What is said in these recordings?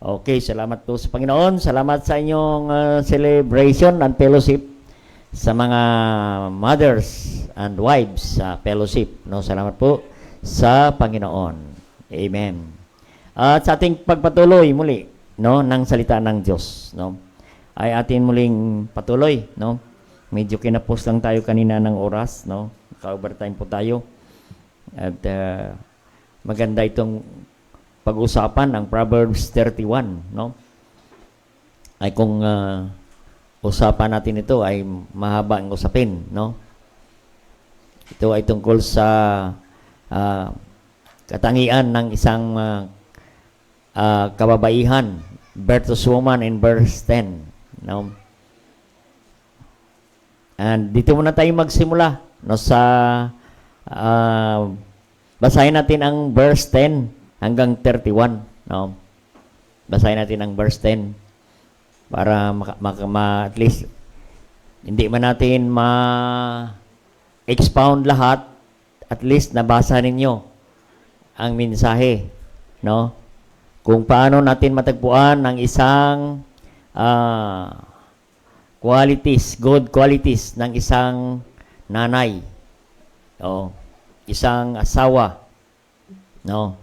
Okay, salamat po sa Panginoon. Salamat sa inyong celebration and fellowship sa mga mothers and wives sa fellowship. No, salamat po sa Panginoon. Amen. At sa ating pagpatuloy muli, no, ng salita ng Diyos, no, ay atin muling patuloy, no. Medyo kinapos lang tayo kanina ng oras, no. Naka-overtime po tayo. At maganda itong pag-usapan ang Proverbs 31, no? Ay kung usapan natin ito ay mahaba ang usapin, no? Ito ay tungkol sa katangian ng isang kababaihan, virtuous woman in verse 10, no? And dito muna tayo magsimula, no, sa basahin natin ang verse 10 hanggang 31, no? Basahin natin ang verse 10 para at least hindi man natin ma-expound lahat, at least nabasa ninyo ang mensahe, no? Kung paano natin matagpuan ang isang qualities, good qualities ng isang nanay, o isang asawa, no,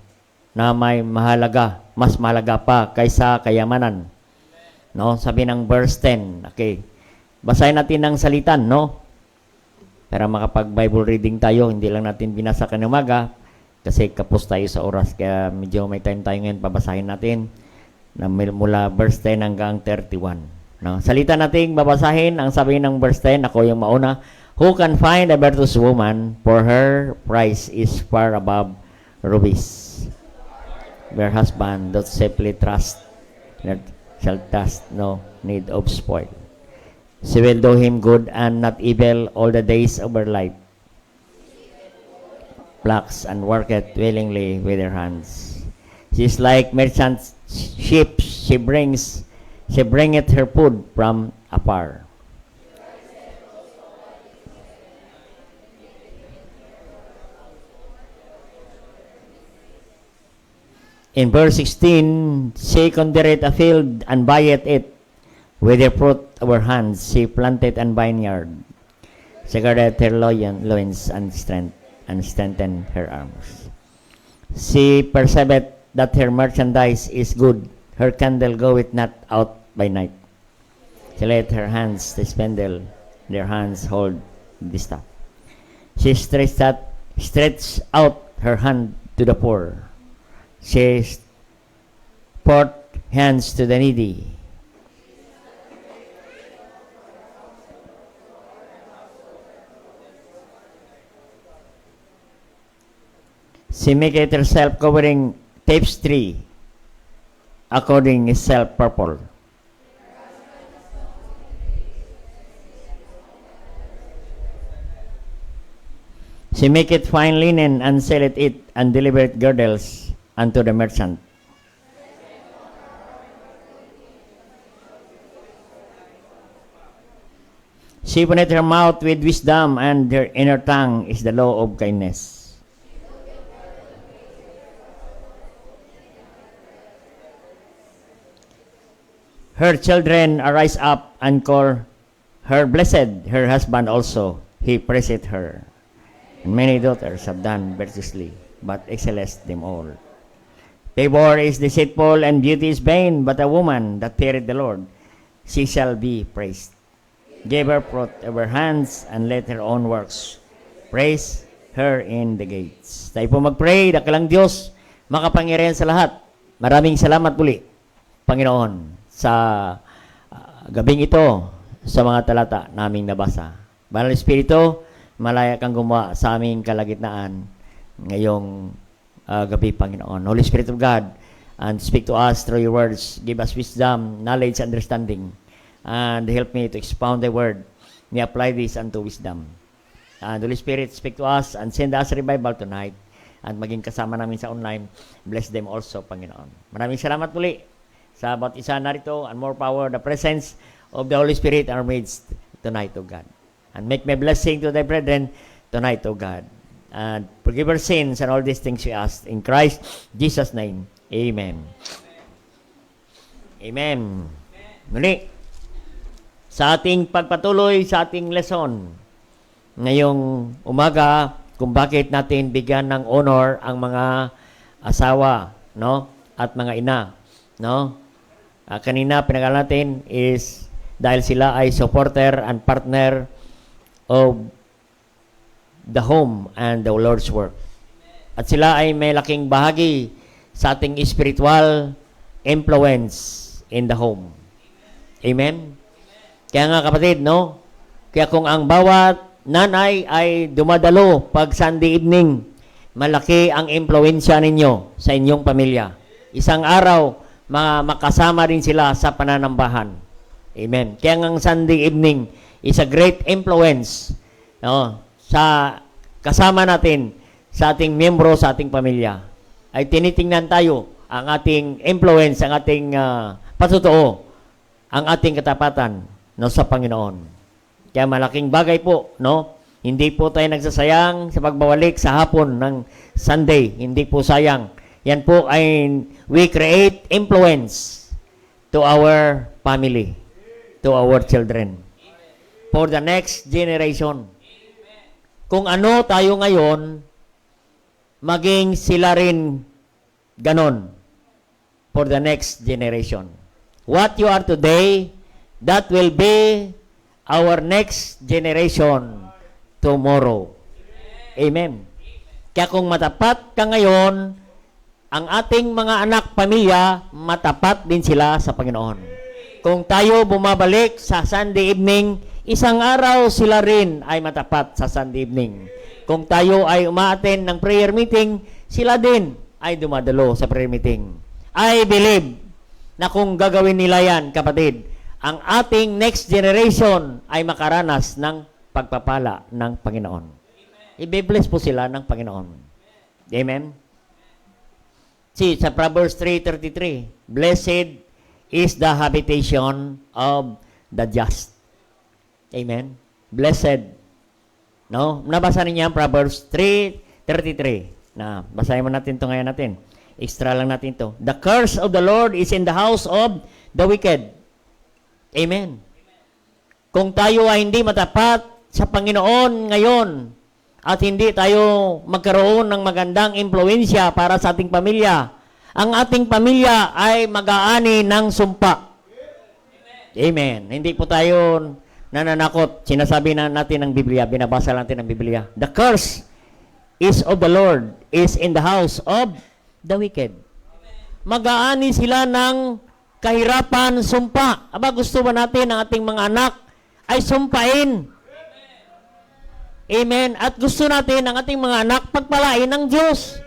na may mahalaga, mas mahalaga pa kaysa kayamanan. No, sabi ng verse 10. Okay. Basahin natin ang salitan, no? Para makapag-Bible reading tayo, hindi lang natin binasa kanina umaga kasi kapos tayo sa oras, kaya medyo may time tayo ngayon, pabasahin natin na mula verse 10 hanggang 31. No? Salita nating babasahin, ang sabi ng verse 10, ako yung mauna. Who can find a virtuous woman, for her price is far above rubies. Where husband doth safely trust, that shall trust no need of spoil. She will do him good and not evil all the days of her life. Plucks and worketh willingly with her hands. She is like merchant ships, she bringeth her food from afar. In verse 16, she considereth a field and buyeth it with the fruit of her hands. She planted a vineyard. She girdeth her loins and strengthened her arms. She perceiveth that her merchandise is good. Her candle goeth not out by night. She let her hands to spindle, their hands hold the staff. She stretched out her hand to the poor. She poured hands to the needy. She maketh herself covering tapestry, according herself purple. She maketh fine linen and selleth it, and delivereth girdles unto the merchant. She openeth her mouth with wisdom, and her inner tongue is the law of kindness. Her children arise up and call her blessed, her husband also, he praiseth her. And many daughters have done virtuously, but excelleth them all. Favor is deceitful and beauty is vain, but a woman that feareth the Lord, she shall be praised. Give her fruit of her hands, and let her own works praise her in the gates. Tayo po mag-pray. Dakilang Diyos, makapangyarihan sa lahat. Maraming salamat muli, Panginoon, sa gabing ito, sa mga talata naming nabasa. Banal Espiritu, malaya kang gumawa sa aming kalagitnaan ngayong gabi, Panginoon. Holy Spirit of God, and speak to us through your words. Give us wisdom, knowledge, understanding, and help me to expound the word. May apply this unto wisdom. And Holy Spirit, speak to us and send us revival tonight. And maging kasama namin sa online. Bless them also, Panginoon. Maraming salamat muli sa bawat isa narito, and more power, the presence of the Holy Spirit in our midst tonight, O God. And make me blessing to thy brethren tonight, O God. And forgive our sins and all these things we ask. In Christ Jesus' name, amen. Amen. Muli, sa ating pagpatuloy sa ating lesson, ngayong umaga, kung bakit natin bigyan ng honor ang mga asawa, no? At mga ina, no? Kanina pinag-aralan natin is dahil sila ay supporter and partner of the home and the Lord's work. At sila ay may laking bahagi sa ating spiritual influence in the home. Amen? Kaya nga kapatid, no? Kaya kung ang bawat nanay ay dumadalo pag Sunday evening, malaki ang impluensya ninyo sa inyong pamilya. Isang araw, makasama rin sila sa pananambahan. Amen. Kaya ang Sunday evening is a great influence, no, sa kasama natin, sa ating miyembro, sa ating pamilya. Ay tinitingnan tayo ang ating influence, ang ating patutuo, ang ating katapatan, no, sa Panginoon. Kaya malaking bagay po, no? Hindi po tayo nagsasayang sa pagbawalik sa hapon ng Sunday. Hindi po sayang. Yan po ay we create influence to our family, to our children, for the next generation. Kung ano tayo ngayon, maging sila rin ganon for the next generation. What you are today, that will be our next generation tomorrow. Amen. Kaya kung matapat ka ngayon, ang ating mga anak, pamilya, matapat din sila sa Panginoon. Kung tayo bumabalik sa Sunday evening, isang araw sila rin ay matapat sa Sunday evening. Kung tayo ay umaattend ng prayer meeting, sila din ay dumadalo sa prayer meeting. I believe na kung gagawin nila yan, kapatid, ang ating next generation ay makaranas ng pagpapala ng Panginoon. I-bless po sila ng Panginoon. Amen? See, sa Proverbs 3:33, blessed is the habitation of the just. Amen? Blessed. No? Nabasa niyo yan, Proverbs 3:33. Na, basahin mo natin ito ngayon natin. Extra lang natin ito. The curse of the Lord is in the house of the wicked. Amen. Kung tayo ay hindi matapat sa Panginoon ngayon at hindi tayo magkaroon ng magandang impluensya para sa ating pamilya, ang ating pamilya ay mag-aani ng sumpa. Amen. Hindi po tayo nananakot. Sinasabi na natin ng Biblia, binabasa natin ng Biblia. The curse is of the Lord is in the house of the wicked. Mag-aani sila ng kahirapan, sumpa. Aba, gusto ba natin ang ating mga anak ay sumpain? Amen. At gusto natin ang ating mga anak pagpalain ng Diyos.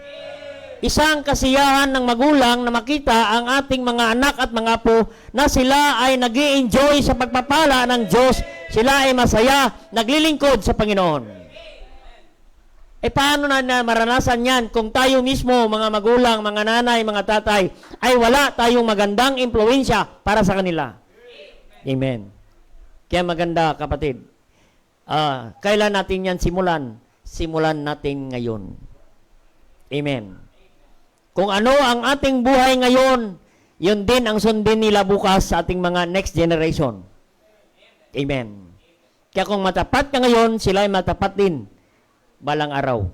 Isang kasiyahan ng magulang na makita ang ating mga anak at mga apo na sila ay nag-i-enjoy sa pagpapala ng Diyos. Sila ay masaya, naglilingkod sa Panginoon. Paano na maranasan yan kung tayo mismo, mga magulang, mga nanay, mga tatay, ay wala tayong magandang impluensya para sa kanila? Amen. Kaya maganda, kapatid. Kailan natin yan simulan? Simulan natin ngayon. Amen. Kung ano ang ating buhay ngayon, yun din ang sundin nila bukas sa ating mga next generation. Amen. Kaya kung matapat ka ngayon, sila ay matapat din balang araw.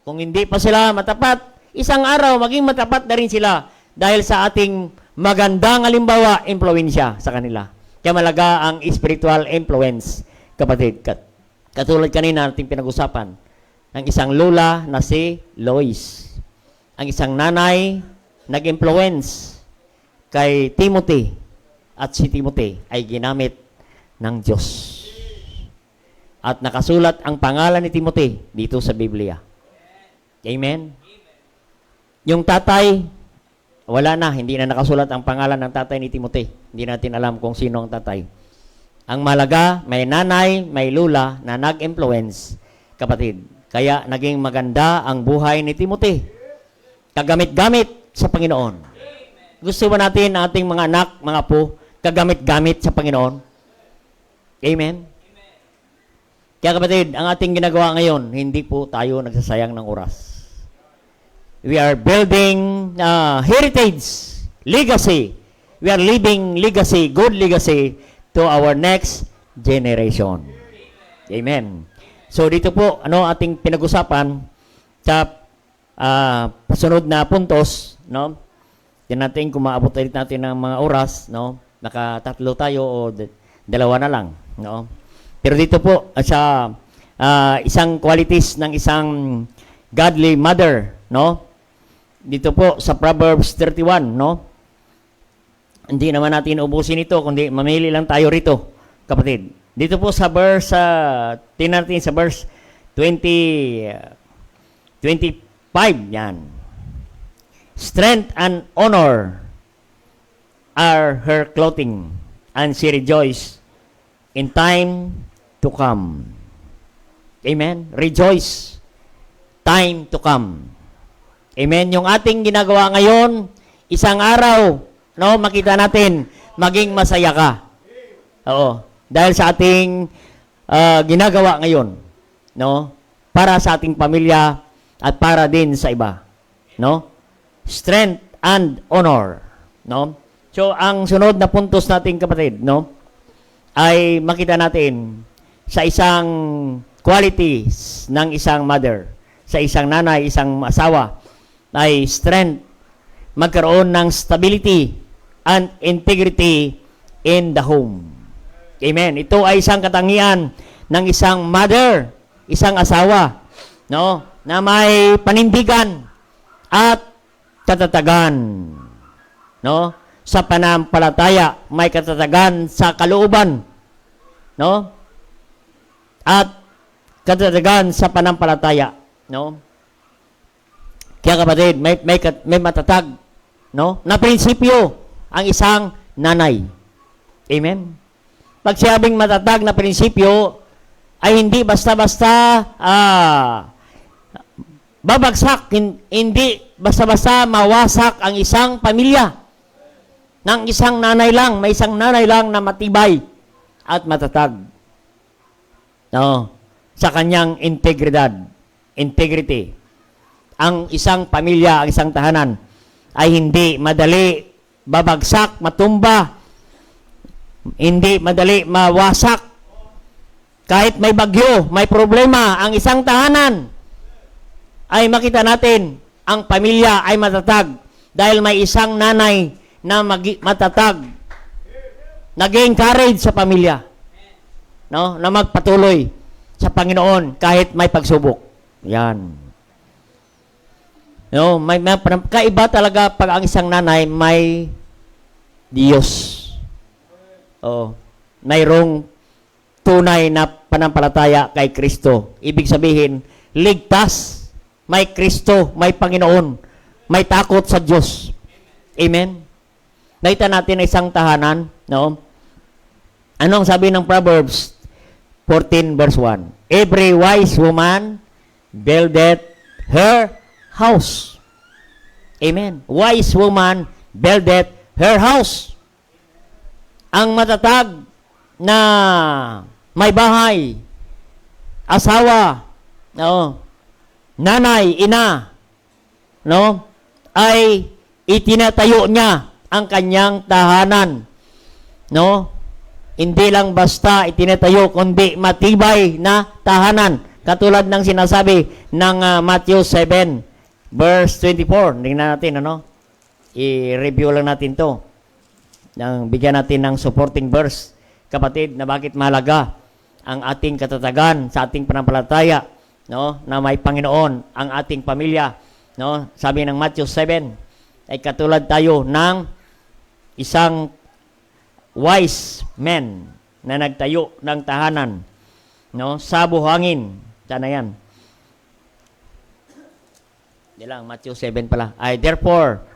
Kung hindi pa sila matapat, isang araw maging matapat na rin sila dahil sa ating magandang halimbawa, impluensya sa kanila. Kaya malaga ang spiritual influence, kapatid. Katulad kanina nating pinag-usapan, ng isang lola na si Lois. Ang isang nanay nag-influence kay Timothy at si Timothy ay ginamit ng Diyos. At nakasulat ang pangalan ni Timothy dito sa Biblia. Amen? Yung tatay, wala na, hindi na nakasulat ang pangalan ng tatay ni Timothy. Hindi natin alam kung sino ang tatay. Ang malaga, may nanay, may lula na nag-influence, kapatid. Kaya naging maganda ang buhay ni Timothy. Kagamit-gamit sa Panginoon. Gusto ba natin ang ating mga anak, mga apo, kagamit-gamit sa Panginoon? Amen? Kaya kapatid, ang ating ginagawa ngayon, hindi po tayo nagsasayang ng oras. We are building heritage, legacy we are leaving legacy, good legacy to our next generation. Amen. So dito po, ating pinag-usapan sa pasunod na puntos, no? Yan natin kung maabot ulit natin ng mga oras, no? Nakatatlo tayo o dalawa na lang, no? Pero dito po sa isang qualities ng isang godly mother, no? Dito po sa Proverbs 31, no? Hindi naman natin ubusin ito, kundi mamili lang tayo rito, kapatid. Dito po sa verse, tingnan natin sa verse 25, yan. Strength and honor are her clothing, and she rejoice in time to come. Amen? Rejoice, time to come. Amen? Yung ating ginagawa ngayon, isang araw, no, makita natin, maging masaya ka. Oo. Dahil sa ating ginagawa ngayon, no? Para sa ating pamilya at para din sa iba, no? Strength and honor, no? So, ang sunod na puntos natin, kapatid, no? Ay makita natin sa isang qualities ng isang mother, sa isang nanay, isang asawa, ay strength, magkaroon ng stability and integrity in the home. Amen. Ito ay isang katangian ng isang mother, isang asawa, no, na may panindigan at katatagan, no, sa pananampalataya, may katatagan sa kalooban, no, at katatagan sa pananampalataya, no. Kaya kapatid, may matatag, no, na prinsipyo ang isang nanay. Amen. Pag sinabing matatag na prinsipyo, ay hindi basta-basta babagsak, hindi basta-basta mawasak ang isang pamilya ng isang nanay lang, may isang nanay lang na matibay at matatag, no, sa kanyang integrity. Ang isang pamilya, ang isang tahanan ay hindi madali babagsak, matumba, hindi madali mawasak. Kahit may bagyo, may problema, ang isang tahanan, ay makita natin, ang pamilya ay matatag dahil may isang nanay na matatag, nag-encourage sa pamilya, no, na magpatuloy sa Panginoon kahit may pagsubok. Yan. No, may kaiba talaga pag ang isang nanay may Diyos. Oh, mayroong tunay na panampalataya kay Kristo. Ibig sabihin, ligtas, may Kristo, may Panginoon, may takot sa Diyos. Amen. Nakita natin na isang tahanan, no? Anong sabi ng Proverbs 14 verse 1? Every wise woman buildeth her house. Amen. Wise woman buildeth her house. Ang matatag na may bahay, asawa, no, nanay, ina, no, ay itinatayo niya ang kanyang tahanan, no? Hindi lang basta itinatayo, kundi matibay na tahanan. Katulad ng sinasabi ng Matthew 7 verse 24. Tingnan natin, ano? I-review lang natin 'to. Bigyan natin ng supporting verse, kapatid, na bakit mahalaga ang ating katatagan sa ating pananampalataya, no, na may Panginoon ang ating pamilya, no. Sabi ng Matthew 7 ay katulad tayo ng isang wise man na nagtayo ng tahanan, no, sa buhangin. Sana yan. Di lang, Matthew 7 pala. Therefore,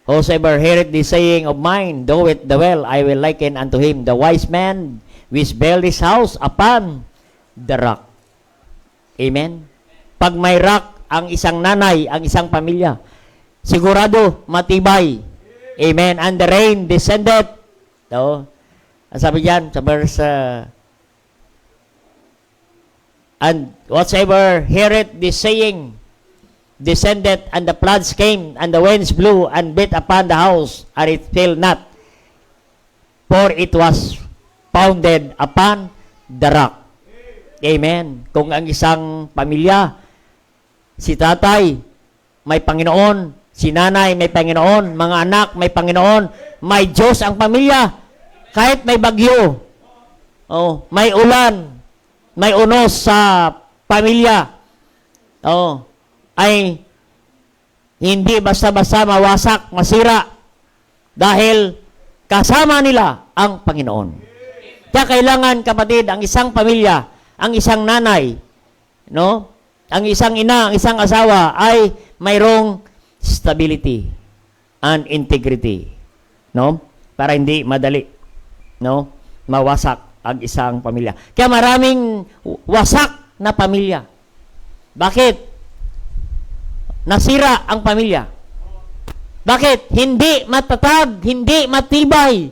whosoever heareth this saying of mine, doeth the well, I will liken unto him the wise man which built his house upon the rock. Amen? Pag may rock ang isang nanay, ang isang pamilya, sigurado matibay. Amen? And the rain descended. So, ang sabi diyan sa verse, and whatsoever heareth this saying, descended, and the floods came, and the winds blew, and beat upon the house, and it fell not, For it was founded upon the rock. Amen. Kung ang isang pamilya, si tatay may Panginoon, si nanay may Panginoon, mga anak may Panginoon, may Diyos ang pamilya, kahit may bagyo, may ulan, may unos sa pamilya, ay hindi basta-basta mawasak, masira, dahil kasama nila ang Panginoon. Kaya kailangan, kapatid, ang isang pamilya, ang isang nanay, ang isang ina, ang isang asawa ay mayroong stability and integrity, para hindi madali, mawasak ang isang pamilya. Kaya maraming wasak na pamilya. Bakit? Nasira ang pamilya. Bakit? Hindi matatag, hindi matibay.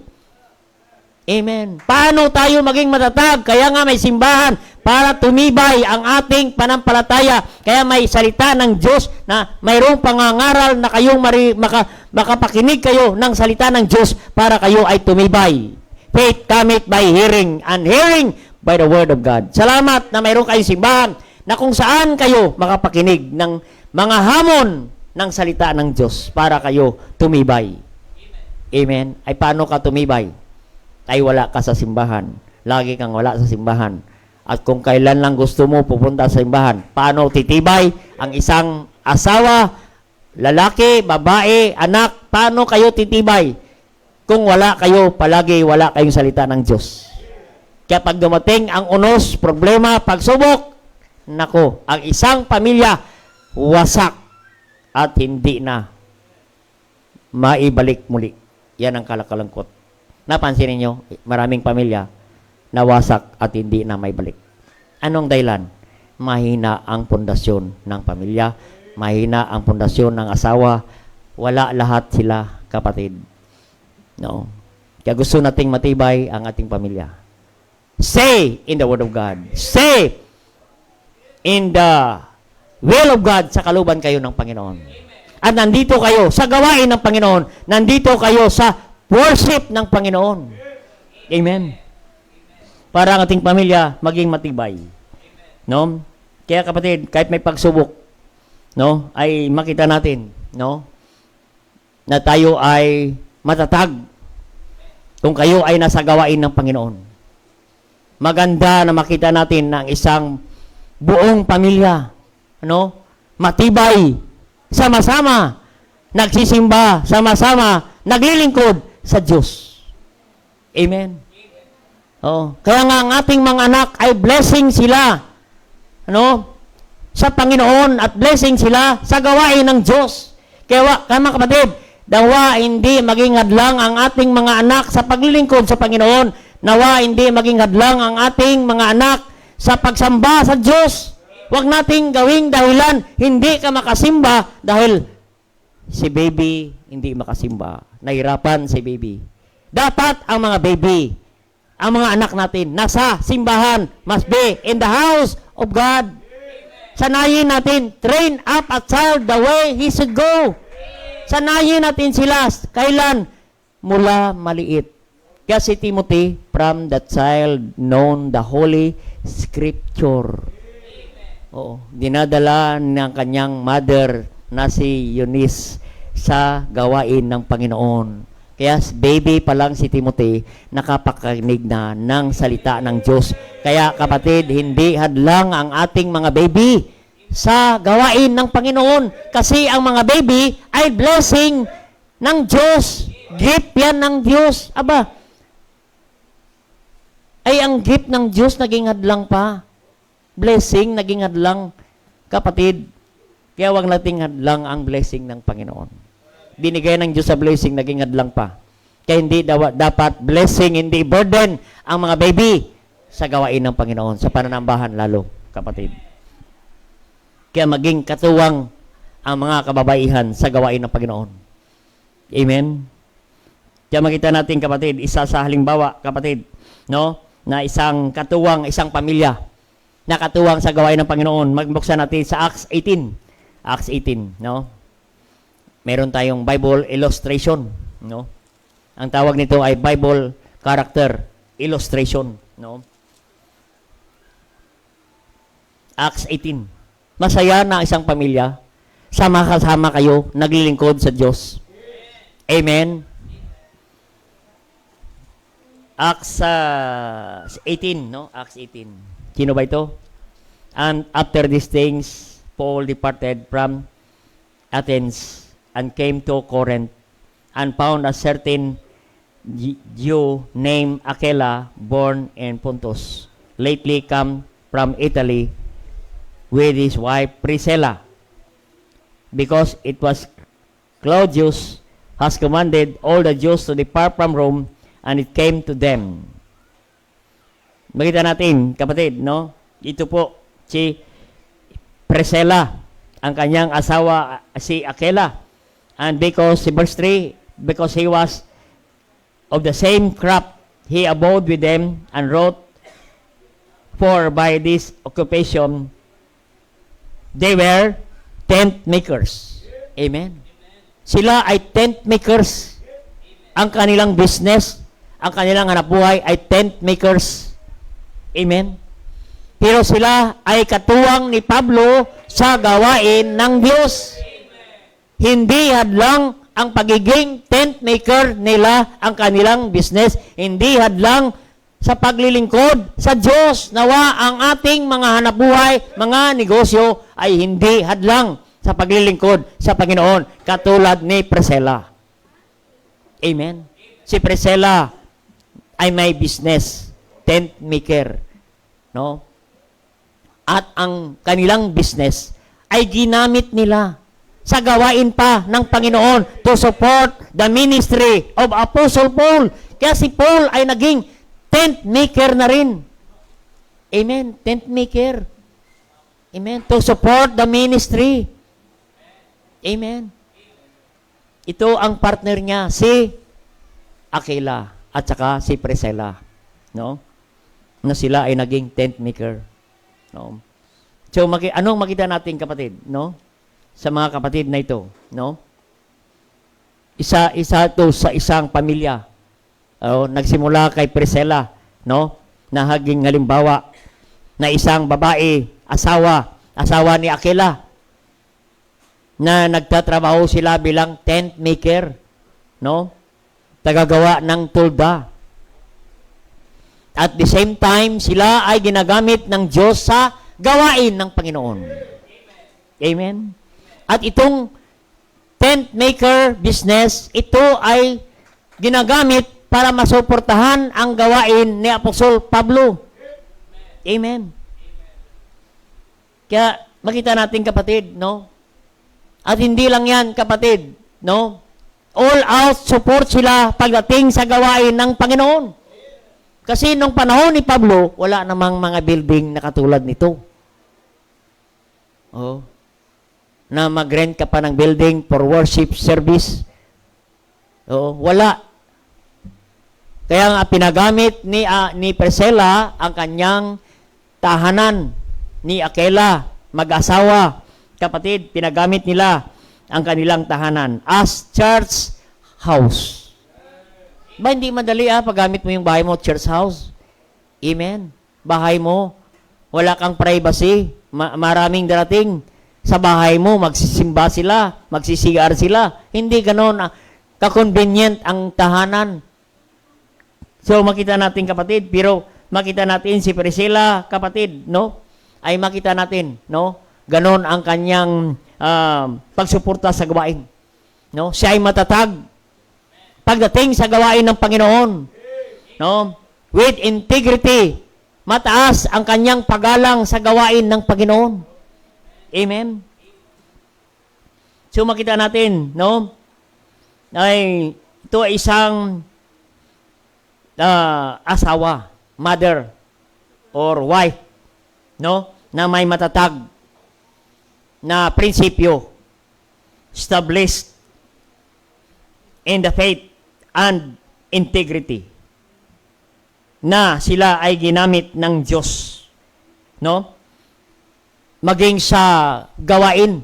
Amen. Paano tayo maging matatag? Kaya nga may simbahan para tumibay ang ating panampalataya. Kaya may salita ng Diyos na mayroong pangangaral na kayong makapakinig kayo ng salita ng Diyos para kayo ay tumibay. Faith cometh by hearing, and hearing by the word of God. Salamat na mayroong kayong simbahan na kung saan kayo makapakinig ng mga hamon ng salita ng Diyos para kayo tumibay. Amen. Ay paano ka tumibay? Ay wala ka sa simbahan. Lagi kang wala sa simbahan. At kung kailan lang gusto mo pupunta sa simbahan, paano titibay ang isang asawa, lalaki, babae, anak, paano kayo titibay? Kung wala kayo, palagi wala kayong salita ng Diyos. Kaya pag dumating ang unos, problema, pagsubok, nako, ang isang pamilya, wasak at hindi na maibalik muli. Yan ang kalakalangkot. Napansin niyo, maraming pamilya nawasak at hindi na maibalik. Anong dahilan? Mahina ang pundasyon ng pamilya, mahina ang pundasyon ng asawa, wala lahat sila, kapatid. No. Kaya gusto nating matibay ang ating pamilya. Stay in the Word of God. Stay in the will of God sa kaluban kayo ng Panginoon. At nandito kayo sa gawain ng Panginoon. Nandito kayo sa worship ng Panginoon. Amen. Para ang ating pamilya maging matibay. No? Kaya kapatid, kahit may pagsubok, ay makita natin, na tayo ay matatag kung kayo ay nasa gawain ng Panginoon. Maganda na makita natin ng isang buong pamilya, matibay, sama-sama, nagsisimba, sama-sama, naglilingkod sa Diyos. Amen. Kaya nga ang ating mga anak ay blessing sila, sa Panginoon at blessing sila sa gawain ng Diyos. Kaya mga kapatid, nawa hindi maging hadlang ang ating mga anak sa paglilingkod sa Panginoon. Nawa hindi maging hadlang ang ating mga anak sa pagsamba sa Diyos. Huwag nating gawing dahilan, hindi ka makasimba dahil si baby hindi makasimba. Nahirapan si baby. Dapat ang mga baby, ang mga anak natin, nasa simbahan, must be in the house of God. Sanayin natin, train up a child the way he should go. Sanayin natin sila, kailan? Mula maliit. Kaya si Timothy, from the child known the Holy Scripture. Dinadala ng kanyang mother na si Eunice sa gawain ng Panginoon. Kaya baby pa lang si Timothy, nakapakinig na ng salita ng Diyos. Kaya kapatid, hindi hadlang ang ating mga baby sa gawain ng Panginoon. Kasi ang mga baby ay blessing ng Diyos. Gift yan ng Diyos. Ay ang gift ng Diyos naging hadlang pa. Blessing naging hadlang. Kapatid, kaya wag nating hadlang ang blessing ng Panginoon. Binigay ng Diyos sa blessing, naging hadlang pa. Kaya hindi dapat blessing, hindi burden ang mga baby sa gawain ng Panginoon, sa pananambahan lalo, kapatid. Kaya maging katuwang ang mga kababaihan sa gawain ng Panginoon. Amen? Kaya makita natin, kapatid, isa sa halimbawa, kapatid, na isang katuwang, isang pamilya na katuwang sa gawain ng Panginoon. Magbuksan natin sa Acts 18. Acts 18, Meron tayong Bible illustration, Ang tawag nito ay Bible character illustration, no? Acts 18. Masaya na isang pamilya, sama-kasama kayo, naglilingkod sa Diyos. Amen. Acts 18, no? Acts 18. Sino ba ito? And after these things, Paul departed from Athens and came to Corinth and found a certain Jew named Aquila, born in Pontus, lately come from Italy with his wife Priscilla, because it was Claudius has commanded all the Jews to depart from Rome, and it came to them. Makita natin, kapatid, no? Ito po, si Priscilla, ang kanyang asawa, si Aquila. And because, si verse 3, because he was of the same crop, he abode with them and wrote, for by this occupation, they were tent makers. Amen. Sila ay tent makers. Ang kanilang business, ang kanilang hanapbuhay ay tent makers. Amen. Pero sila ay katuwang ni Pablo sa gawain ng Diyos. Hindi hadlang ang pagiging tent maker nila ang kanilang business. Hindi hadlang sa paglilingkod sa Diyos. Nawa ang ating mga hanapbuhay, mga negosyo ay hindi hadlang sa paglilingkod sa Panginoon, katulad ni Priscilla. Amen. Si Priscilla ay may business, tent maker, no? At ang kanilang business ay ginamit nila sa gawain pa ng Panginoon to support the ministry of Apostle Paul. Kaya si Paul ay naging tent maker na rin. Amen. Tent maker. Amen. To support the ministry. Amen. Ito ang partner niya, si Aquila at saka si Priscilla. No? Na sila ay naging tent maker. No? So, anong makita natin, kapatid? No? Sa mga kapatid na ito. No? Isa to sa isang pamilya. Nagsimula kay Priscilla, no? Na haging halimbawa na isang babae, asawa ni Aquila, na nagtatrabaho sila bilang tent maker, no? Tagagawa ng tulda. At the same time, sila ay ginagamit ng Diyos sa gawain ng Panginoon. Amen? At itong tent maker business, ito ay ginagamit para masuportahan ang gawain ni Apostol Pablo. Amen? Kaya makita natin, kapatid, no? At hindi lang yan, kapatid, no? All out support sila pagdating sa gawain ng Panginoon. Kasi nung panahon ni Pablo, wala namang mga building na katulad nito. Na mag-rent ka pa ng building for worship service. Wala. Kaya nga pinagamit ni Priscilla ang kanyang tahanan, ni Aquila, mag-asawa, kapatid, pinagamit nila ang kanilang tahanan as church house. Ba, hindi madali paggamit mo yung bahay mo, church house. Amen. Bahay mo, wala kang privacy. Maraming darating sa bahay mo, magsisimba sila, magsisigar sila. Hindi ganon ka-convenient ang tahanan. So, makita natin, kapatid, pero makita natin si Priscilla, kapatid, no? Ay makita natin, no? Ganon ang kanyang pagsuporta sa gawain. No? Siya ay matatag pagdating sa gawain ng Panginoon. No? With integrity, mataas ang kanyang paggalang sa gawain ng Panginoon. Amen? So makita natin, no? Ay, ito ay isang asawa, mother, or wife, no? Na may matatag na prinsipyo, established in the faith and integrity, na sila ay ginamit ng Diyos, no? Maging sa gawain.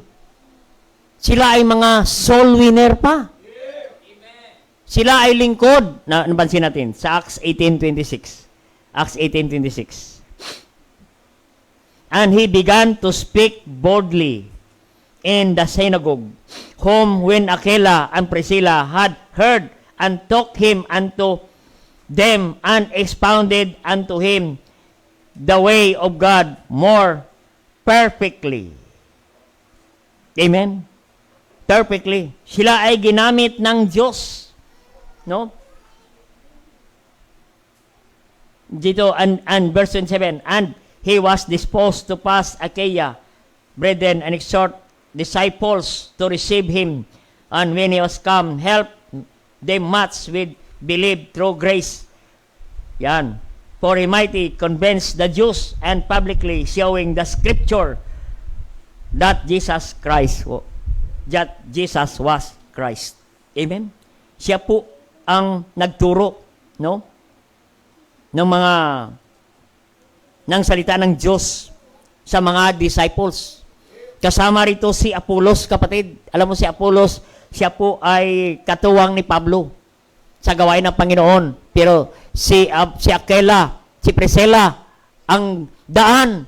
Sila ay mga soul winner pa. Sila ay lingkod. Napansin natin sa Acts 18:26. Acts 18:26. And he began to speak boldly in the synagogue, whom when Aquila and Priscilla had heard, and took him unto them, and expounded unto him the way of God more perfectly. Amen? Perfectly. Sila ay ginamit ng Diyos. No? Dito, and verse 27, and he was disposed to pass Achaia, brethren, and exhort disciples to receive him. And when he was come, help them much with believe through grace. Yan. For he mighty convince the Jews, and publicly showing the scripture that Jesus was Christ. Amen? Siya po ang nagturo, no? ng salita ng Diyos sa mga disciples. Kasama rito si Apolos, kapatid. Alam mo si Apolos, siya po ay katuwang ni Pablo sa gawain ng Panginoon. Pero si Aquila, si Priscilla, ang daan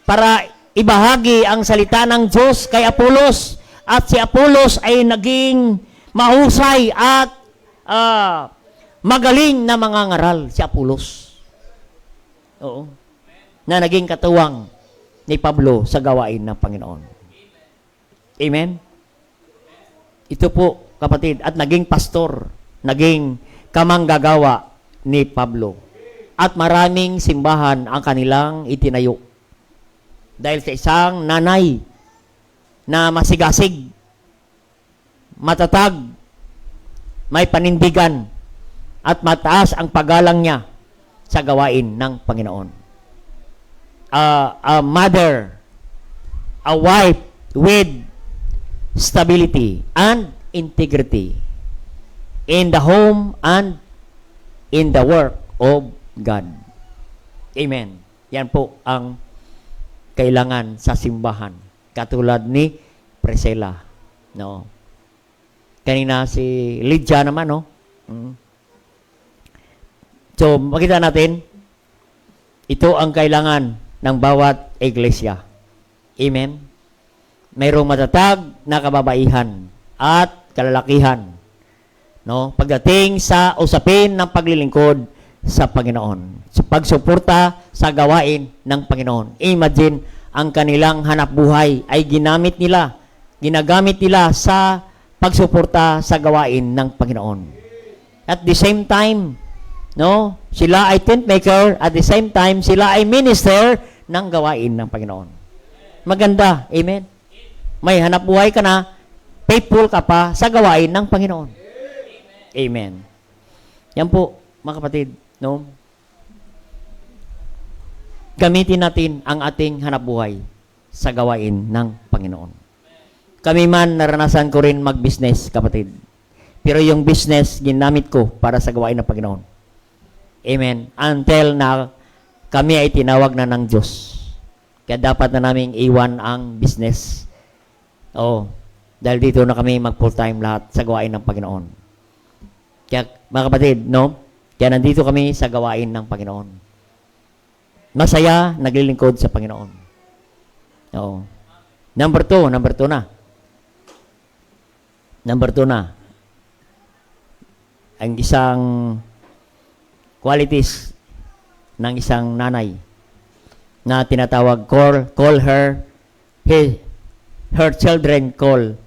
para ibahagi ang salita ng Diyos kay Apolos. At si Apolos ay naging mahusay at magaling na mga ngaral, si Apolos. Oo. Na naging katuwang ni Pablo sa gawain ng Panginoon. Amen? Ito po, kapatid, at naging pastor, naging kamanggagawa ni Pablo. At maraming simbahan ang kanilang itinayo. Dahil sa isang nanay na masigasig, matatag, may panindigan, at mataas ang paggalang niya sa gawain ng Panginoon. A mother, a wife with stability and integrity in the home and in the work of God. Amen. Yan po ang kailangan sa simbahan. Katulad ni Priscilla. No? Kanina si Lydia naman, no? So, makita natin, ito ang kailangan ng bawat iglesia. Amen? Mayroong matatag na kababaihan at kalalakihan. No? Pagdating sa usapin ng paglilingkod sa Panginoon. Sa pagsuporta sa gawain ng Panginoon. Imagine, ang kanilang hanapbuhay ay ginagamit nila sa pagsuporta sa gawain ng Panginoon. At the same time, no, sila ay tent maker, at the same time, sila ay minister ng gawain ng Panginoon. Maganda, amen? May hanap buhay ka na, faithful ka pa sa gawain ng Panginoon. Amen. Yan po, mga kapatid, no? Gamitin natin ang ating hanap buhay sa gawain ng Panginoon. Kami man, naranasan ko rin mag-business, kapatid. Pero yung business, ginamit ko para sa gawain ng Panginoon. Amen. Until na kami ay tinawag na ng Diyos. Kaya dapat na naming iwan ang business. Dahil dito na kami mag full-time lahat sa gawain ng Panginoon. Kaya mga kapatid, no? Kaya nandito kami sa gawain ng Panginoon. Masaya, naglilingkod sa Panginoon. Oo. Number two na. Ang isang qualities ng isang nanay na tinatawag, call her children call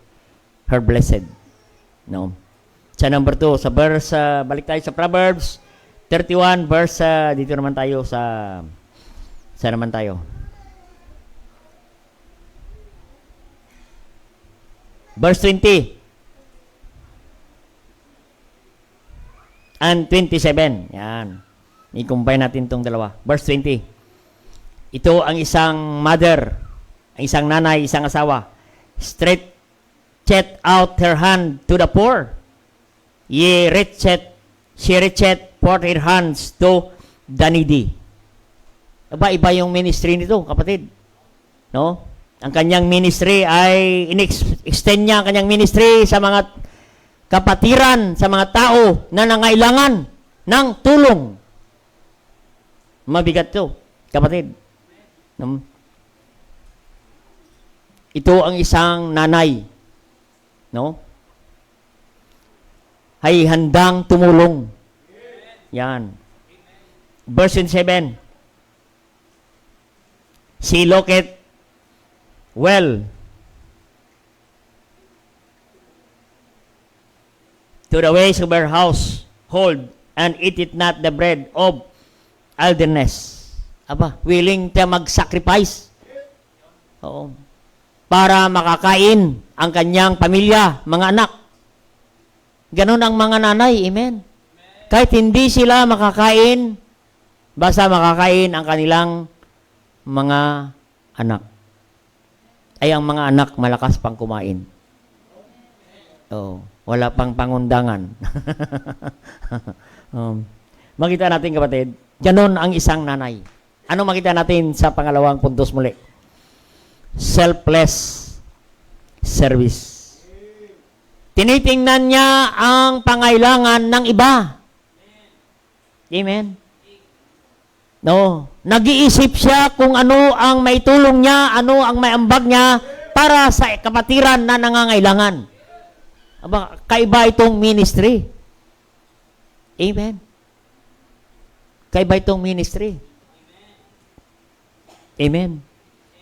her blessed. No. Sa number 2, sa verse, balik tayo sa Proverbs 31, verse, dito naman tayo sa naman tayo? Verse 20 and 27. Yan. I-combine natin itong dalawa. Verse 20. Ito ang isang mother, ang isang nanay, isang asawa. Stretched out her hand to the poor. She reached forth her hands to the needy. Iba yung ministry nito, kapatid. No? Ang kanyang ministry ay extend niya ang kanyang ministry sa mga kapatiran sa mga tao na nangailangan ng tulong. Mabigat to, kapatid. Ito ang isang nanay, no? Ay handang tumulong. Yan. Verse 7. She looketh well to the ways of her household, and eateth not the bread of idleness. Aba, willing siya mag-sacrifice. Oo. Para makakain ang kanyang pamilya, mga anak. Ganon ang mga nanay, amen. Kahit hindi sila makakain, basta makakain ang kanilang mga anak. Ay, ang mga anak malakas pang kumain. Oh, wala pang pangundangan. Makita natin, kapatid, ganon ang isang nanay. Ano makita natin sa pangalawang puntos muli? Selfless service. Tinitingnan niya ang pangailangan ng iba. Amen. No, nag-iisip siya kung ano ang maitulong niya, ano ang maiambag niya para sa kapatiran na nangangailangan. Aba, kaiba itong ministry. Amen. Kaiba itong ministry. Amen.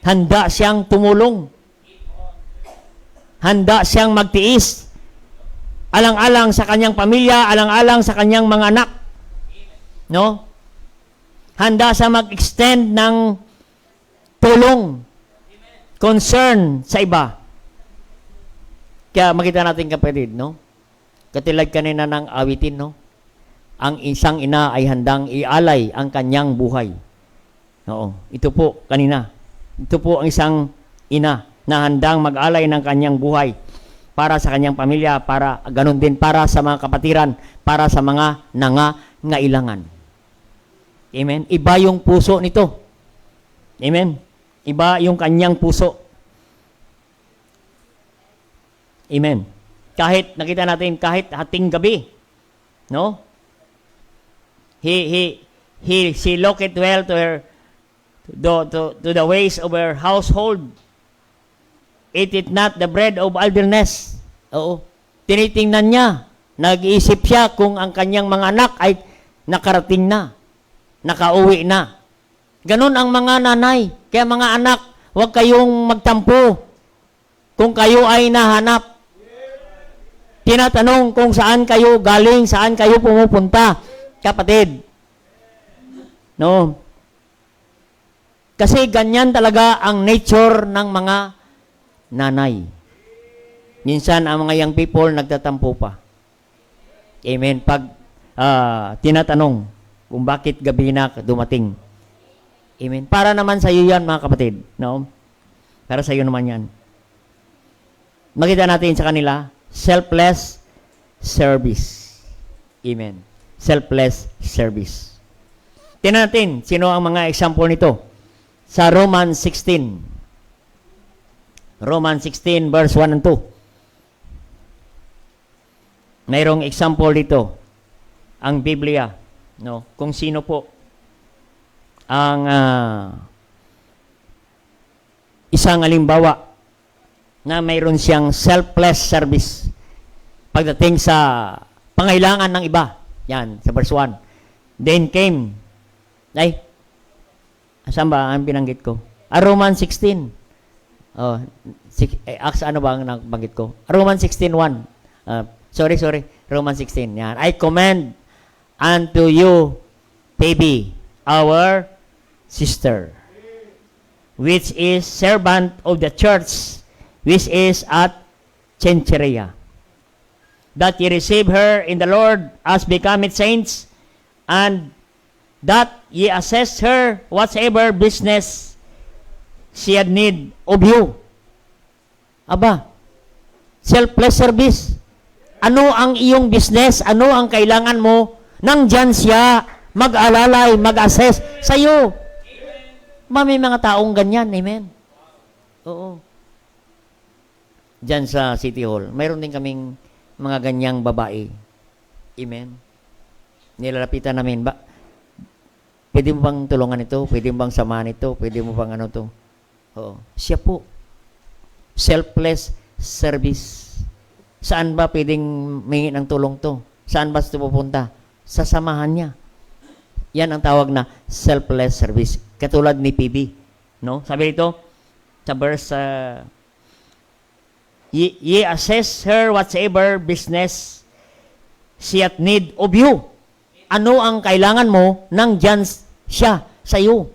Handa siyang tumulong. Handa siyang magtiis. Alang-alang sa kanyang pamilya, alang-alang sa kanyang mga anak. No? Handa siya mag-extend ng tulong, concern sa iba. Kaya makita natin, kapatid, no? Katilad kanina ng awitin, no? Ang isang ina ay handang ialay ang kanyang buhay. Oo. Ito po, kanina. Ito po ang isang ina na handang mag-alay ng kanyang buhay para sa kanyang pamilya, para ganun din para sa mga kapatiran, para sa mga nangangailangan. Amen? Iba yung puso nito. Amen? Iba yung kanyang puso. Amen? Kahit, nakita natin, kahit hating gabi, no? She looked well to her, to the ways of her household. Eat it not the bread of idleness. Oo. Tinitingnan niya. Nag-iisip siya kung ang kanyang mga anak ay nakarating na. Nakauwi na. Ganon ang mga nanay. Kaya mga anak, huwag kayong magtampo kung kayo ay nahanap. Tinatanong kung saan kayo galing, saan kayo pumupunta. Kapatid. No? Kasi ganyan talaga ang nature ng mga nanay. Minsan, ang mga young people nagtatampo pa. Amen. Pag tinatanong kung bakit gabi na dumating. Amen. Para naman sa iyo yan, mga kapatid. No? Para sa iyo naman yan. Makita natin sa kanila, selfless service. Amen. Selfless service. Tingnan natin, sino ang mga example nito? Sa Romans 16. Romans 16 verse 1 and 2. Mayroong example dito. Ang Biblia, no? Kung sino po ang isang halimbawa na mayroon siyang selfless service pagdating sa pangailangan ng iba. Yan, sa verse 1. Then came, saan ba ang binanggit ko? Romans 16. Oh, ano ba ang nabanggit ko? Romans 16:1. Sorry. Romans 16. Yan. I commend unto you, Phoebe, our sister, which is servant of the church, which is at Cenchrea, that ye receive her in the Lord as becometh saints, and that ye assess her whatsoever business she had need of you. Aba, selfless service. Ano ang iyong business? Ano ang kailangan mo? Nandyan siya, mag-alalay, mag-assess sa'yo. May mga taong ganyan, amen? Oo. Diyan sa City Hall, mayroon din kaming mga ganyang babae. Amen. Nilalapitan namin, pwede mo bang tulungan ito? Pwede mo bang samahan ito? Pwede mo bang ano to? Oo. Siya po. Selfless service. Saan ba pwedeng mingi ng tulong to? Saan ba ito pupunta? Sa samahan niya. Yan ang tawag na selfless service. Katulad ni PB. No? Sabi dito, sa verse, ye assess her whatsoever business she hath need of you. Ano ang kailangan mo nang dyan siya sa iyo.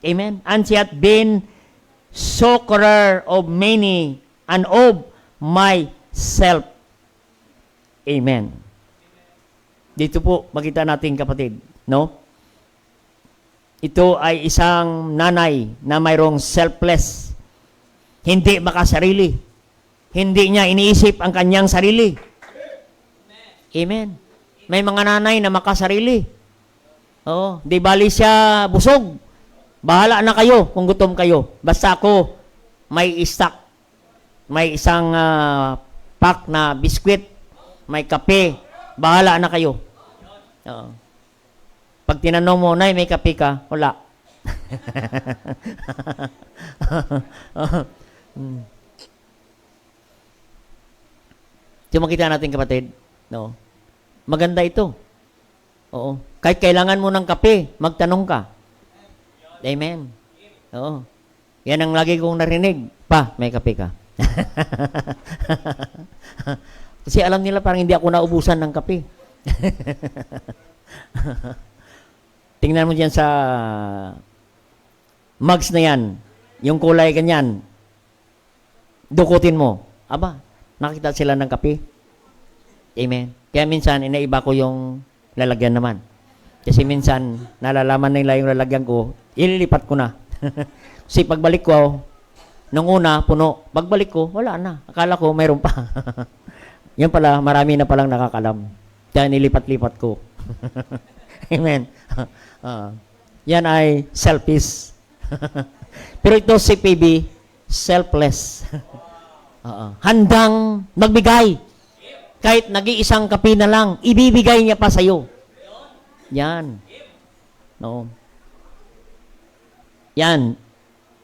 Amen. And she hath been succorer of many and of myself. Amen. Dito po, makita natin kapatid, no? Ito ay isang nanay na mayroong selfless. Hindi makasarili. Hindi niya iniisip ang kanyang sarili. Amen. May mga nanay na makasarili. Oo, di bali siya busog. Bahala na kayo kung gutom kayo. Basta ako, may stock. May isang pack na biskwit. May kape. Bahala na kayo. Oo. Pag tinanong mo, Nay, may kape ka? Wala. So, makita natin kapatid, no? Maganda ito. Oo. Kahit kailangan mo ng kape, magtanong ka. Amen. Oo. Yan ang lagi kong narinig. Pa, may kape ka. Kasi alam nila parang hindi ako naubusan ng kape. Tingnan mo dyan sa mugs na yan. Yung kulay ganyan. Dukutin mo. Aba, nakita sila ng kape. Amen. Kaya minsan, inaiba ko yung lalagyan naman. Kasi minsan, nalalaman nila yung lalagyan ko, ililipat ko na. Kasi pagbalik ko, nung una, puno. Pagbalik ko, wala na. Akala ko, mayroon pa. Yan pala, marami na palang nakakalam. Kaya nilipat-lipat ko. Amen. Yan ay selfish. Pero ito si PB, selfless. Handang magbigay. Kahit nag-iisang kape na lang, ibibigay niya pa sa'yo. Yan. No. Yan.